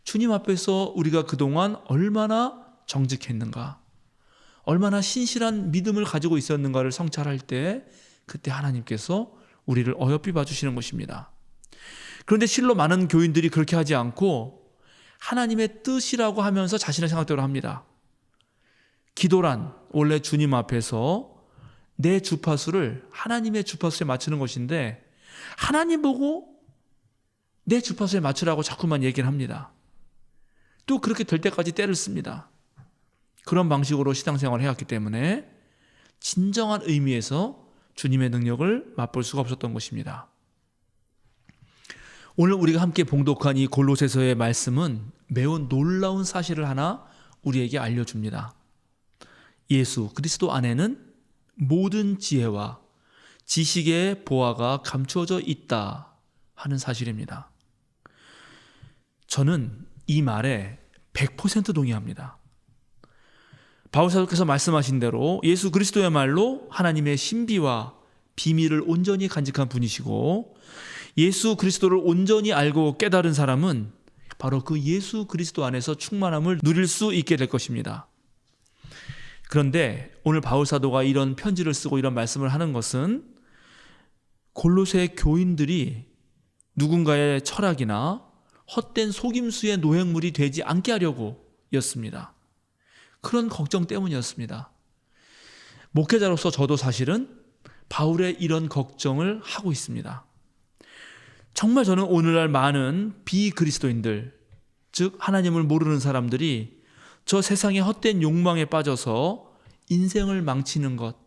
주님 앞에서 우리가 그동안 얼마나 정직했는가, 얼마나 신실한 믿음을 가지고 있었는가를 성찰할 때 그때 하나님께서 우리를 어여삐 봐주시는 것입니다. 그런데 실로 많은 교인들이 그렇게 하지 않고 하나님의 뜻이라고 하면서 자신의 생각대로 합니다. 기도란 원래 주님 앞에서 내 주파수를 하나님의 주파수에 맞추는 것인데 하나님 보고 내 주파수에 맞추라고 자꾸만 얘기를 합니다. 또 그렇게 될 때까지 때를 씁니다. 그런 방식으로 신앙생활을 해왔기 때문에 진정한 의미에서 주님의 능력을 맛볼 수가 없었던 것입니다. 오늘 우리가 함께 봉독한 이 골로새서의 말씀은 매우 놀라운 사실을 하나 우리에게 알려줍니다. 예수 그리스도 안에는 모든 지혜와 지식의 보화가 감추어져 있다 하는 사실입니다. 저는 이 말에 100% 동의합니다. 바울사도께서 말씀하신 대로 예수 그리스도야말로 하나님의 신비와 비밀을 온전히 간직한 분이시고 예수 그리스도를 온전히 알고 깨달은 사람은 바로 그 예수 그리스도 안에서 충만함을 누릴 수 있게 될 것입니다. 그런데 오늘 바울사도가 이런 편지를 쓰고 이런 말씀을 하는 것은 골로새 교인들이 누군가의 철학이나 헛된 속임수의 노획물이 되지 않게 하려고였습니다. 그런 걱정 때문이었습니다. 목회자로서 저도 사실은 바울의 이런 걱정을 하고 있습니다. 정말 저는 오늘날 많은 비그리스도인들, 즉 하나님을 모르는 사람들이 저 세상의 헛된 욕망에 빠져서 인생을 망치는 것,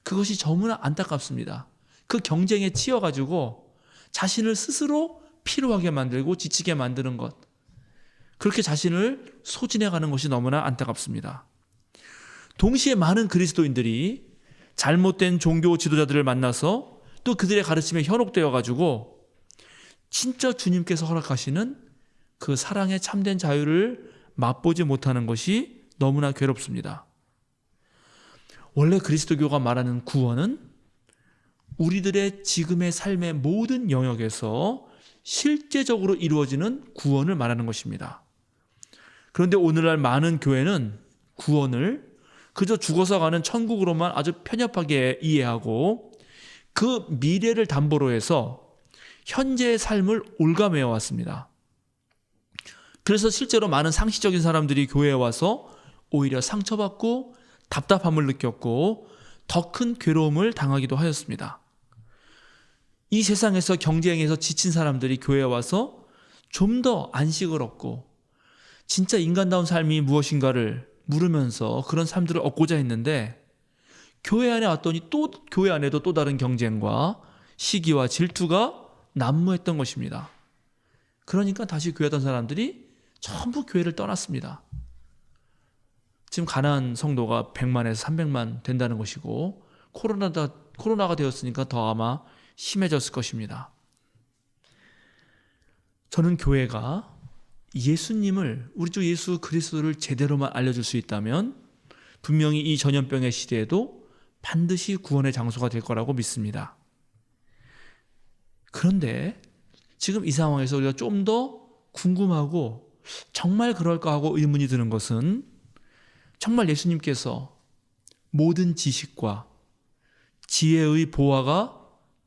그것이 너무나 안타깝습니다. 그 경쟁에 치여가지고 자신을 스스로 피로하게 만들고 지치게 만드는 것, 그렇게 자신을 소진해가는 것이 너무나 안타깝습니다. 동시에 많은 그리스도인들이 잘못된 종교 지도자들을 만나서 또 그들의 가르침에 현혹되어가지고 진짜 주님께서 허락하시는 그 사랑의 참된 자유를 맛보지 못하는 것이 너무나 괴롭습니다. 원래 그리스도교가 말하는 구원은 우리들의 지금의 삶의 모든 영역에서 실제적으로 이루어지는 구원을 말하는 것입니다. 그런데 오늘날 많은 교회는 구원을 그저 죽어서 가는 천국으로만 아주 편협하게 이해하고 그 미래를 담보로 해서 현재의 삶을 올가매어 왔습니다. 그래서 실제로 많은 상식적인 사람들이 교회에 와서 오히려 상처받고 답답함을 느꼈고 더 큰 괴로움을 당하기도 하였습니다. 이 세상에서 경쟁에서 지친 사람들이 교회에 와서 좀 더 안식을 얻고 진짜 인간다운 삶이 무엇인가를 물으면서 그런 삶들을 얻고자 했는데 교회 안에 왔더니 또 교회 안에도 또 다른 경쟁과 시기와 질투가 난무했던 것입니다. 그러니까 다시 교회 왔던 사람들이 전부 교회를 떠났습니다. 지금 가난한 성도가 100만에서 300만 된다는 것이고 코로나가 되었으니까 더 아마 심해졌을 것입니다. 저는 교회가 예수님을, 우리 주 예수 그리스도를 제대로만 알려줄 수 있다면 분명히 이 전염병의 시대에도 반드시 구원의 장소가 될 거라고 믿습니다. 그런데 지금 이 상황에서 우리가 좀 더 궁금하고 정말 그럴까 하고 의문이 드는 것은 정말 예수님께서 모든 지식과 지혜의 보화가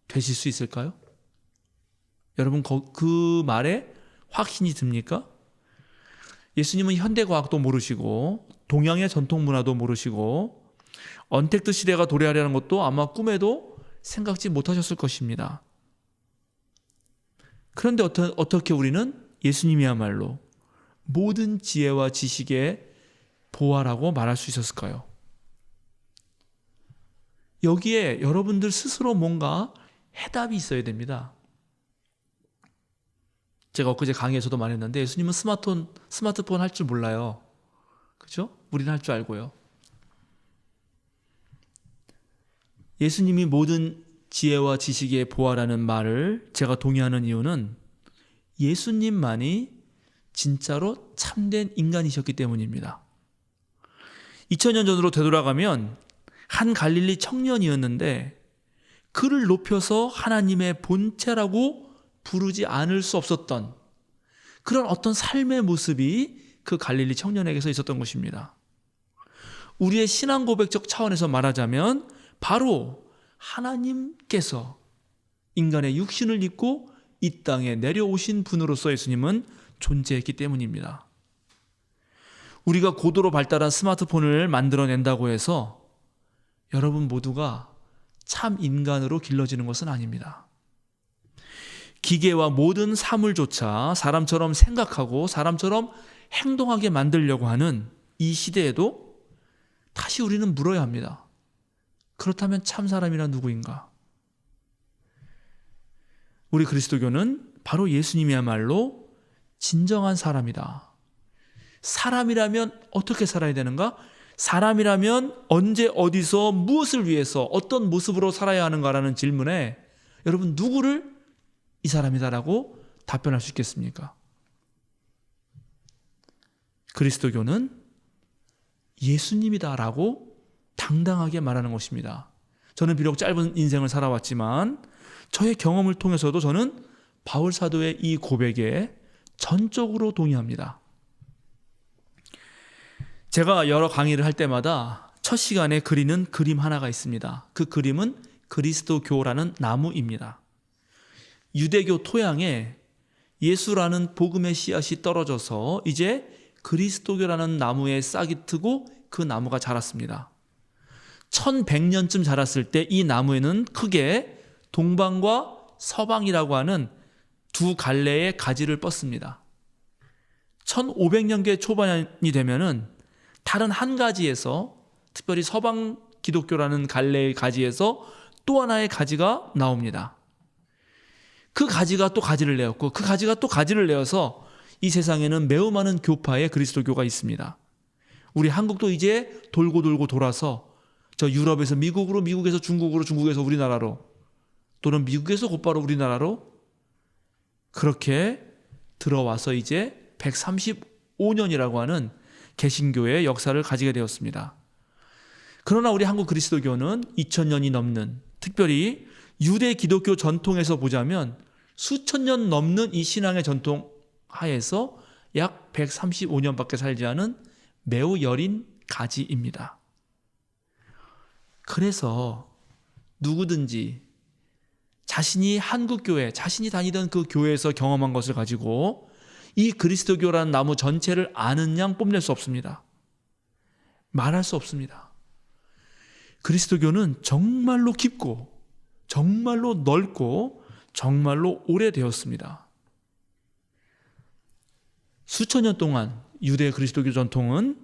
되실 수 있을까요? 여러분 그 말에 확신이 듭니까? 예수님은 현대과학도 모르시고 동양의 전통문화도 모르시고 언택트 시대가 도래하려는 것도 아마 꿈에도 생각지 못하셨을 것입니다. 그런데 어떻게 우리는 예수님이야말로 모든 지혜와 지식의 보화라고 말할 수 있었을까요? 여기에 여러분들 스스로 뭔가 해답이 있어야 됩니다. 제가 엊그제 강의에서도 말했는데 예수님은 스마트폰 할 줄 몰라요. 그죠? 우리는 할 줄 알고요. 예수님이 모든 지혜와 지식의 보화라는 말을 제가 동의하는 이유는 예수님만이 진짜로 참된 인간이셨기 때문입니다. 2000년 전으로 되돌아가면 한 갈릴리 청년이었는데 그를 높여서 하나님의 본체라고 부르지 않을 수 없었던 그런 어떤 삶의 모습이 그 갈릴리 청년에게서 있었던 것입니다. 우리의 신앙 고백적 차원에서 말하자면 바로 하나님께서 인간의 육신을 입고 이 땅에 내려오신 분으로서 예수님은 존재했기 때문입니다. 우리가 고도로 발달한 스마트폰을 만들어낸다고 해서 여러분 모두가 참 인간으로 길러지는 것은 아닙니다. 기계와 모든 사물조차 사람처럼 생각하고 사람처럼 행동하게 만들려고 하는 이 시대에도 다시 우리는 물어야 합니다. 그렇다면 참 사람이란 누구인가? 우리 그리스도교는 바로 예수님이야말로 진정한 사람이다. 사람이라면 어떻게 살아야 되는가? 사람이라면 언제 어디서 무엇을 위해서 어떤 모습으로 살아야 하는가라는 질문에 여러분 누구를 이 사람이다라고 답변할 수 있겠습니까? 그리스도교는 예수님이다라고 당당하게 말하는 것입니다. 저는 비록 짧은 인생을 살아왔지만 저의 경험을 통해서도 저는 바울 사도의 이 고백에 전적으로 동의합니다. 제가 여러 강의를 할 때마다 첫 시간에 그리는 그림 하나가 있습니다. 그 그림은 그리스도교라는 나무입니다. 유대교 토양에 예수라는 복음의 씨앗이 떨어져서 이제 그리스도교라는 나무에 싹이 트고 그 나무가 자랐습니다. 1100년쯤 자랐을 때 이 나무에는 크게 동방과 서방이라고 하는 두 갈래의 가지를 뻗습니다. 1500년대 초반이 되면은 다른 한 가지에서 특별히 서방 기독교라는 갈래의 가지에서 또 하나의 가지가 나옵니다. 그 가지가 또 가지를 내었고 그 가지가 또 가지를 내어서 이 세상에는 매우 많은 교파의 그리스도교가 있습니다. 우리 한국도 이제 돌고 돌고 돌아서 저 유럽에서 미국으로, 미국에서 중국으로, 중국에서 우리나라로, 또는 미국에서 곧바로 우리나라로 그렇게 들어와서 이제 135년이라고 하는 개신교의 역사를 가지게 되었습니다. 그러나 우리 한국 그리스도교는 2000년이 넘는, 특별히 유대 기독교 전통에서 보자면 수천 년 넘는 이 신앙의 전통 하에서 약 135년밖에 살지 않은 매우 여린 가지입니다. 그래서 누구든지 자신이 한국교회, 자신이 다니던 그 교회에서 경험한 것을 가지고 이 그리스도교라는 나무 전체를 아는 양 뽐낼 수 없습니다. 말할 수 없습니다. 그리스도교는 정말로 깊고 정말로 넓고 정말로 오래되었습니다. 수천 년 동안 유대 그리스도교 전통은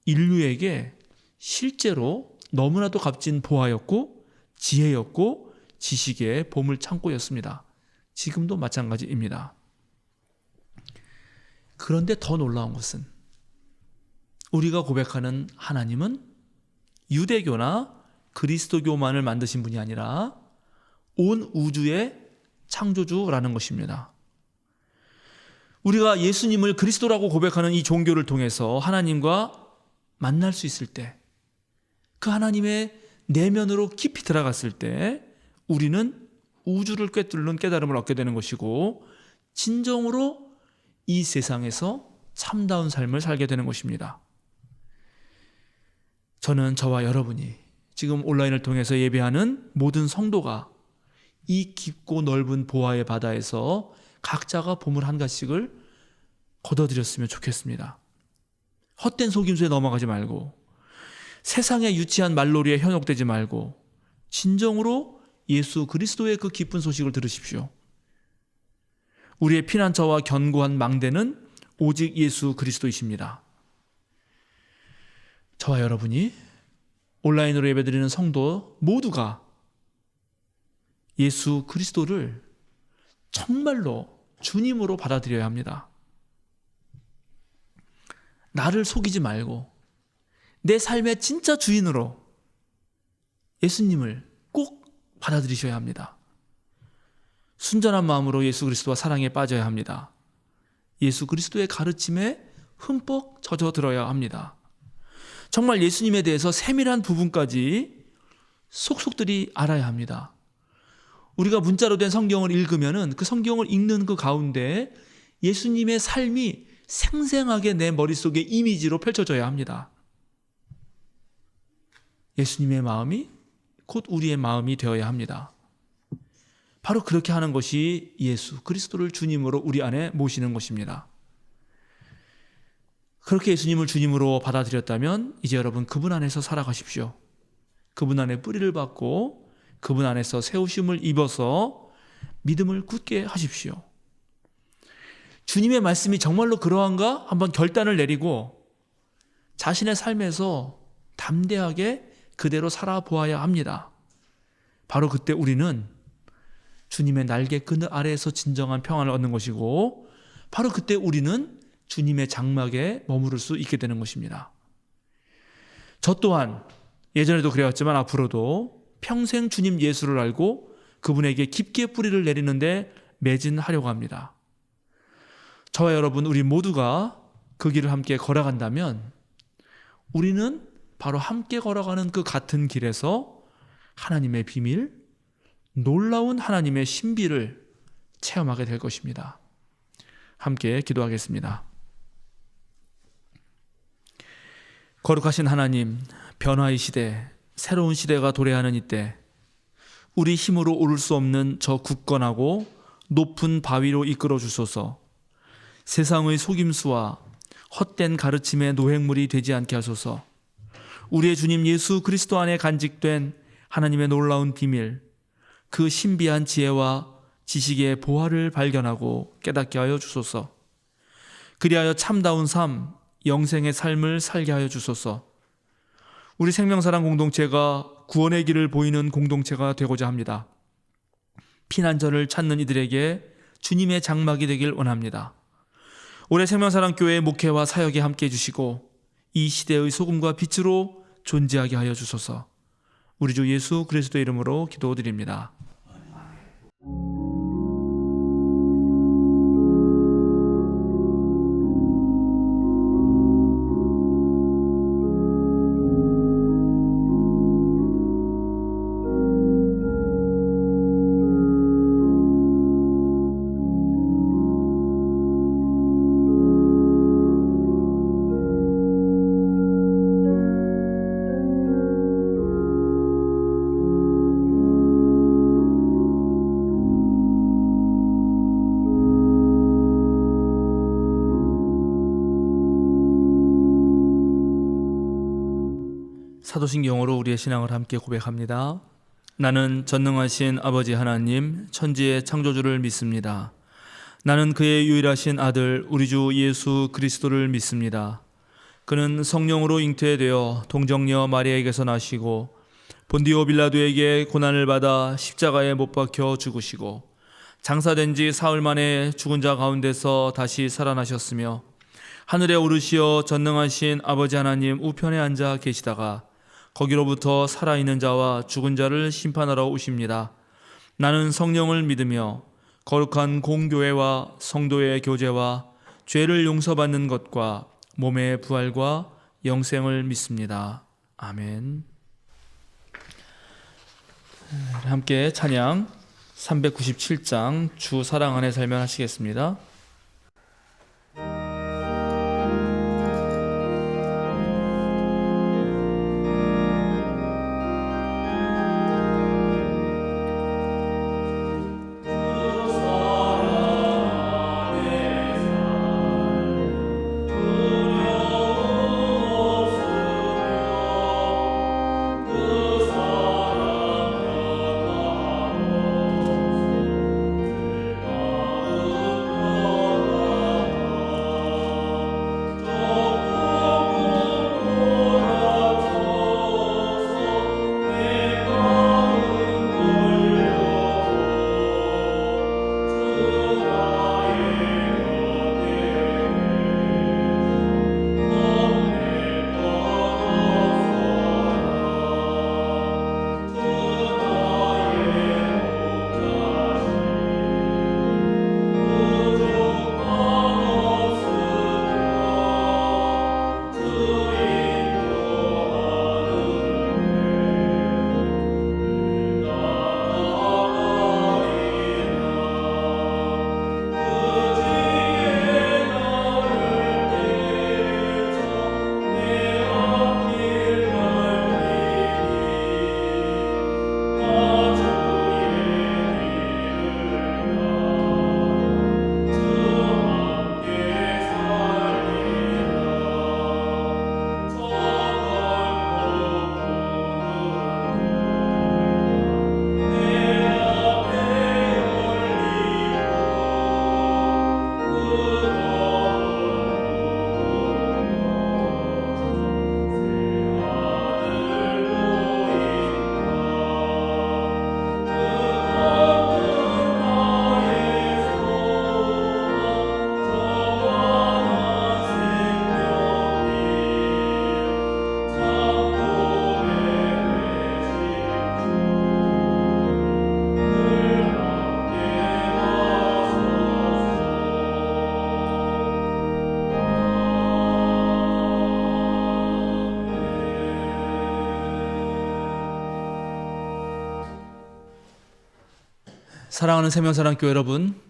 인류에게 실제로 너무나도 값진 보화였고 지혜였고 지식의 보물 창고였습니다. 지금도 마찬가지입니다. 그런데 더 놀라운 것은 우리가 고백하는 하나님은 유대교나 그리스도교만을 만드신 분이 아니라 온 우주의 창조주라는 것입니다. 우리가 예수님을 그리스도라고 고백하는 이 종교를 통해서 하나님과 만날 수 있을 때, 그 하나님의 내면으로 깊이 들어갔을 때 우리는 우주를 꿰뚫는 깨달음을 얻게 되는 것이고 진정으로 이 세상에서 참다운 삶을 살게 되는 것입니다. 저는 저와 여러분이 지금 온라인을 통해서 예배하는 모든 성도가 이 깊고 넓은 보화의 바다에서 각자가 보물 한 가지씩을 거둬들였으면 좋겠습니다. 헛된 속임수에 넘어가지 말고 세상의 유치한 말놀이에 현혹되지 말고 진정으로 예수 그리스도의 그 기쁜 소식을 들으십시오. 우리의 피난처와 견고한 망대는 오직 예수 그리스도이십니다. 저와 여러분이 온라인으로 예배드리는 성도 모두가 예수 그리스도를 정말로 주님으로 받아들여야 합니다. 나를 속이지 말고 내 삶의 진짜 주인으로 예수님을 꼭 받아들이셔야 합니다. 순전한 마음으로 예수 그리스도와 사랑에 빠져야 합니다. 예수 그리스도의 가르침에 흠뻑 젖어들어야 합니다. 정말 예수님에 대해서 세밀한 부분까지 속속들이 알아야 합니다. 우리가 문자로 된 성경을 읽으면은 그 성경을 읽는 그 가운데 예수님의 삶이 생생하게 내 머릿속에 이미지로 펼쳐져야 합니다. 예수님의 마음이 곧 우리의 마음이 되어야 합니다. 바로 그렇게 하는 것이 예수 그리스도를 주님으로 우리 안에 모시는 것입니다. 그렇게 예수님을 주님으로 받아들였다면 이제 여러분 그분 안에서 살아가십시오. 그분 안에 뿌리를 받고 그분 안에서 세우심을 입어서 믿음을 굳게 하십시오. 주님의 말씀이 정말로 그러한가? 한번 결단을 내리고 자신의 삶에서 담대하게 그대로 살아보아야 합니다. 바로 그때 우리는 주님의 날개 그늘 아래에서 진정한 평안을 얻는 것이고 바로 그때 우리는 주님의 장막에 머무를 수 있게 되는 것입니다. 저 또한 예전에도 그래왔지만 앞으로도 평생 주님 예수를 알고 그분에게 깊게 뿌리를 내리는데 매진하려고 합니다. 저와 여러분 우리 모두가 그 길을 함께 걸어간다면 우리는 바로 함께 걸어가는 그 같은 길에서 하나님의 비밀, 놀라운 하나님의 신비를 체험하게 될 것입니다. 함께 기도하겠습니다. 거룩하신 하나님, 변화의 시대, 새로운 시대가 도래하는 이때 우리 힘으로 오를 수 없는 저 굳건하고 높은 바위로 이끌어 주소서. 세상의 속임수와 헛된 가르침의 노획물이 되지 않게 하소서. 우리의 주님 예수 그리스도 안에 간직된 하나님의 놀라운 비밀, 그 신비한 지혜와 지식의 보화를 발견하고 깨닫게 하여 주소서. 그리하여 참다운 삶, 영생의 삶을 살게 하여 주소서. 우리 생명사랑 공동체가 구원의 길을 보이는 공동체가 되고자 합니다. 피난처를 찾는 이들에게 주님의 장막이 되길 원합니다. 올해 생명사랑교회의 목회와 사역에 함께해 주시고 이 시대의 소금과 빛으로 존재하게 하여 주소서. 우리 주 예수 그리스도의 이름으로 기도드립니다. 사도신경으로 우리의 신앙을 함께 고백합니다. 나는 전능하신 아버지 하나님 천지의 창조주를 믿습니다. 나는 그의 유일하신 아들 우리 주 예수 그리스도를 믿습니다. 그는 성령으로 잉태되어 동정녀 마리아에게서 나시고 본디오 빌라도에게 고난을 받아 십자가에 못 박혀 죽으시고 장사된 지 사흘 만에 죽은 자 가운데서 다시 살아나셨으며 하늘에 오르시어 전능하신 아버지 하나님 우편에 앉아 계시다가 거기로부터 살아있는 자와 죽은 자를 심판하러 오십니다. 나는 성령을 믿으며 거룩한 공교회와 성도의 교제와 죄를 용서받는 것과 몸의 부활과 영생을 믿습니다. 아멘. 함께 찬양 397장 주 사랑 안에 살면 하시겠습니다. 사랑하는 생명사랑교회 여러분,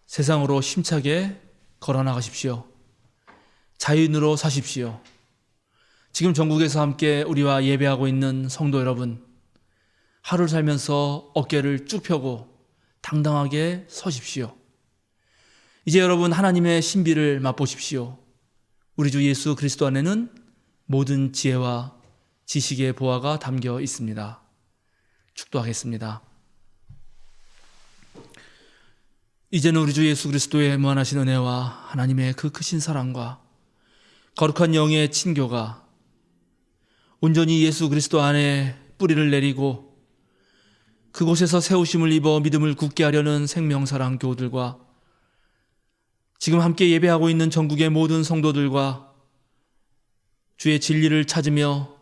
세상으로 힘차게 걸어나가십시오. 자유인으로 사십시오. 지금 전국에서 함께 우리와 예배하고 있는 성도 여러분, 하루를 살면서 어깨를 쭉 펴고 당당하게 서십시오. 이제 여러분 하나님의 신비를 맛보십시오. 우리 주 예수 그리스도 안에는 모든 지혜와 지식의 보화가 담겨 있습니다. 축도하겠습니다. 이제는 우리 주 예수 그리스도의 무한하신 은혜와 하나님의 그 크신 사랑과 거룩한 영의 친교가 온전히 예수 그리스도 안에 뿌리를 내리고 그곳에서 세우심을 입어 믿음을 굳게 하려는 생명사랑 교우들과 지금 함께 예배하고 있는 전국의 모든 성도들과 주의 진리를 찾으며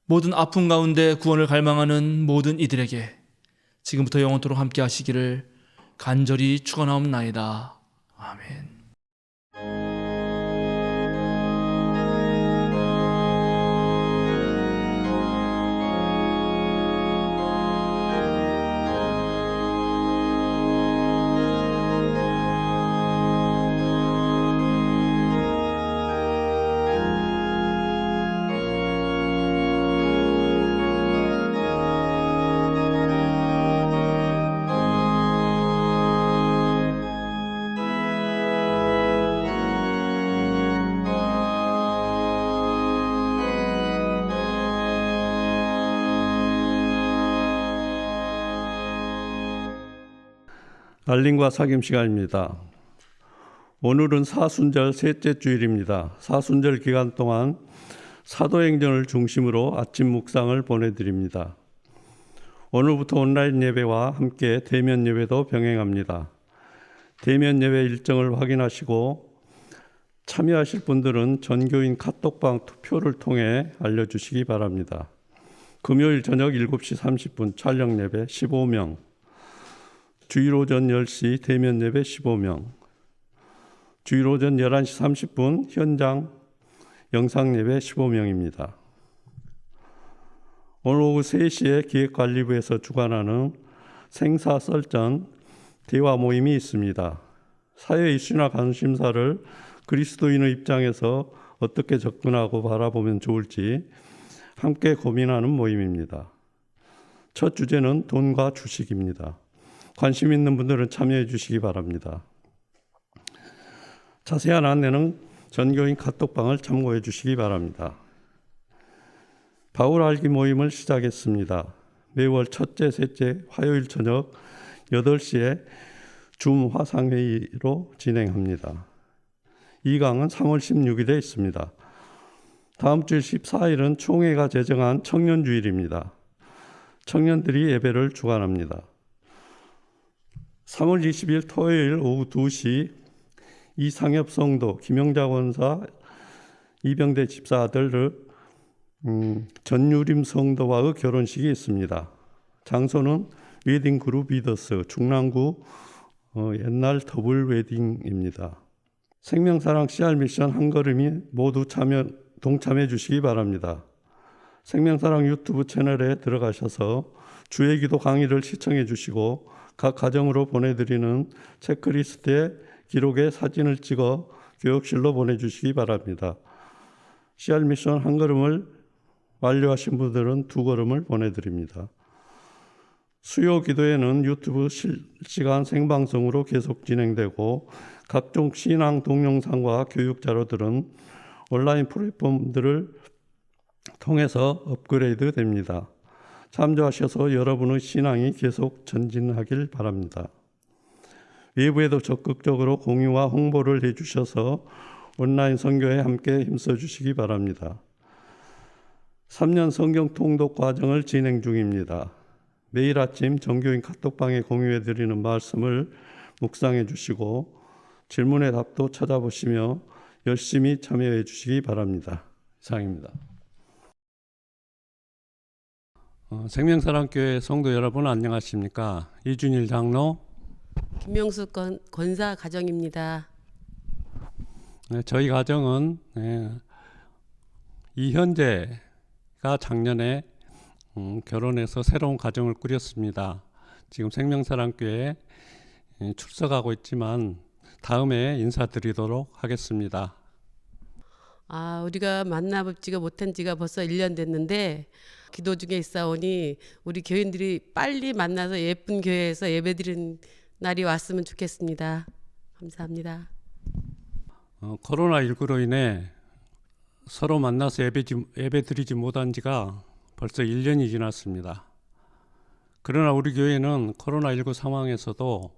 모든 아픔 가운데 구원을 갈망하는 모든 이들에게 지금부터 영원토록 함께 하시기를 간절히 축원하옵나이다. 아멘. 알림과 사귐 시간입니다. 오늘은 사순절 셋째 주일입니다. 사순절 기간 동안 사도행전을 중심으로 아침 묵상을 보내드립니다. 오늘부터 온라인 예배와 함께 대면 예배도 병행합니다. 대면 예배 일정을 확인하시고 참여하실 분들은 전교인 카톡방 투표를 통해 알려주시기 바랍니다. 금요일 저녁 7시 30분 촬영 예배 15명, 주일 오전 10시 대면 예배 15명, 주일 오전 11시 30분 현장 영상 예배 15명입니다. 오늘 오후 3시에 기획관리부에서 주관하는 생사설전 대화 모임이 있습니다. 사회 이슈나 관심사를 그리스도인의 입장에서 어떻게 접근하고 바라보면 좋을지 함께 고민하는 모임입니다. 첫 주제는 돈과 주식입니다. 관심 있는 분들은 참여해 주시기 바랍니다. 자세한 안내는 전교인 카톡방을 참고해 주시기 바랍니다. 바울 알기 모임을 시작했습니다. 매월 첫째, 셋째, 화요일 저녁 8시에 줌 화상회의로 진행합니다. 이 강은 3월 16일에 있습니다. 다음 주일 14일은 총회가 제정한 청년주일입니다. 청년들이 예배를 주관합니다. 3월 20일 토요일 오후 2시 이상엽 성도, 김영자 권사, 이병대 집사 아들 전유림 성도와의 결혼식이 있습니다. 장소는 웨딩그룹 리더스 중랑구 옛날 더블 웨딩입니다. 생명사랑 CR 미션 한 걸음이 모두 동참해 주시기 바랍니다. 생명사랑 유튜브 채널에 들어가셔서 주의 기도 강의를 시청해 주시고 각 가정으로 보내드리는 체크리스트에 기록에 사진을 찍어 교육실로 보내주시기 바랍니다. CR 미션 한 걸음을 완료하신 분들은 2걸음을 보내드립니다. 수요 기도회는 유튜브 실시간 생방송으로 계속 진행되고 각종 신앙 동영상과 교육 자료들은 온라인 플랫폼들을 통해서 업그레이드 됩니다. 참조하셔서 여러분의 신앙이 계속 전진하길 바랍니다. 외부에도 적극적으로 공유와 홍보를 해주셔서 온라인 선교에 함께 힘써주시기 바랍니다. 3년 성경 통독 과정을 진행 중입니다. 매일 아침 전교인 카톡방에 공유해드리는 말씀을 묵상해 주시고 질문의 답도 찾아보시며 열심히 참여해 주시기 바랍니다. 이상입니다. 생명사랑교회 성도 여러분 안녕하십니까? 이준일 장로, 김명수 권사 가정입니다. 네, 저희 가정은 이현재가 작년에 결혼해서 새로운 가정을 꾸렸습니다. 지금 생명사랑교회에 출석하고 있지만 다음에 인사드리도록 하겠습니다. 우리가 만나뵙지가 못한 지가 벌써 1년 됐는데 기도 중에 있사오니 우리 교인들이 빨리 만나서 예쁜 교회에서 예배드리는 날이 왔으면 좋겠습니다. 감사합니다. 코로나19로 인해 서로 만나서 예배드리지 못한 지가 벌써 1년이 지났습니다. 그러나 우리 교회는 코로나19 상황에서도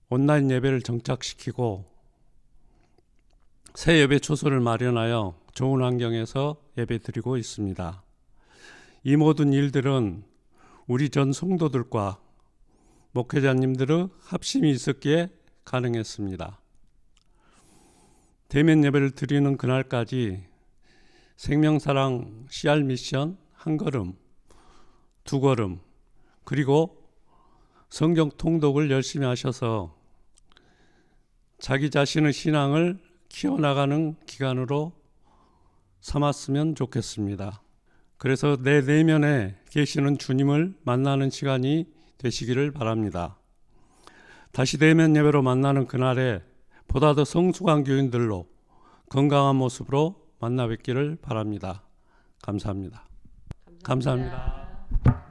온라인 예배를 정착시키고 새 예배 초소를 마련하여 좋은 환경에서 예배드리고 있습니다. 이 모든 일들은 우리 전 성도들과 목회자님들의 합심이 있었기에 가능했습니다. 대면 예배를 드리는 그날까지 생명사랑 CR 미션 한 걸음, 두 걸음, 그리고 성경 통독을 열심히 하셔서 자기 자신의 신앙을 키워나가는 기간으로 삼았으면 좋겠습니다. 그래서 내 내면에 계시는 주님을 만나는 시간이 되시기를 바랍니다. 다시 대면 예배로 만나는 그날에 보다 더 성숙한 교인들로 건강한 모습으로 만나 뵙기를 바랍니다. 감사합니다. 감사합니다.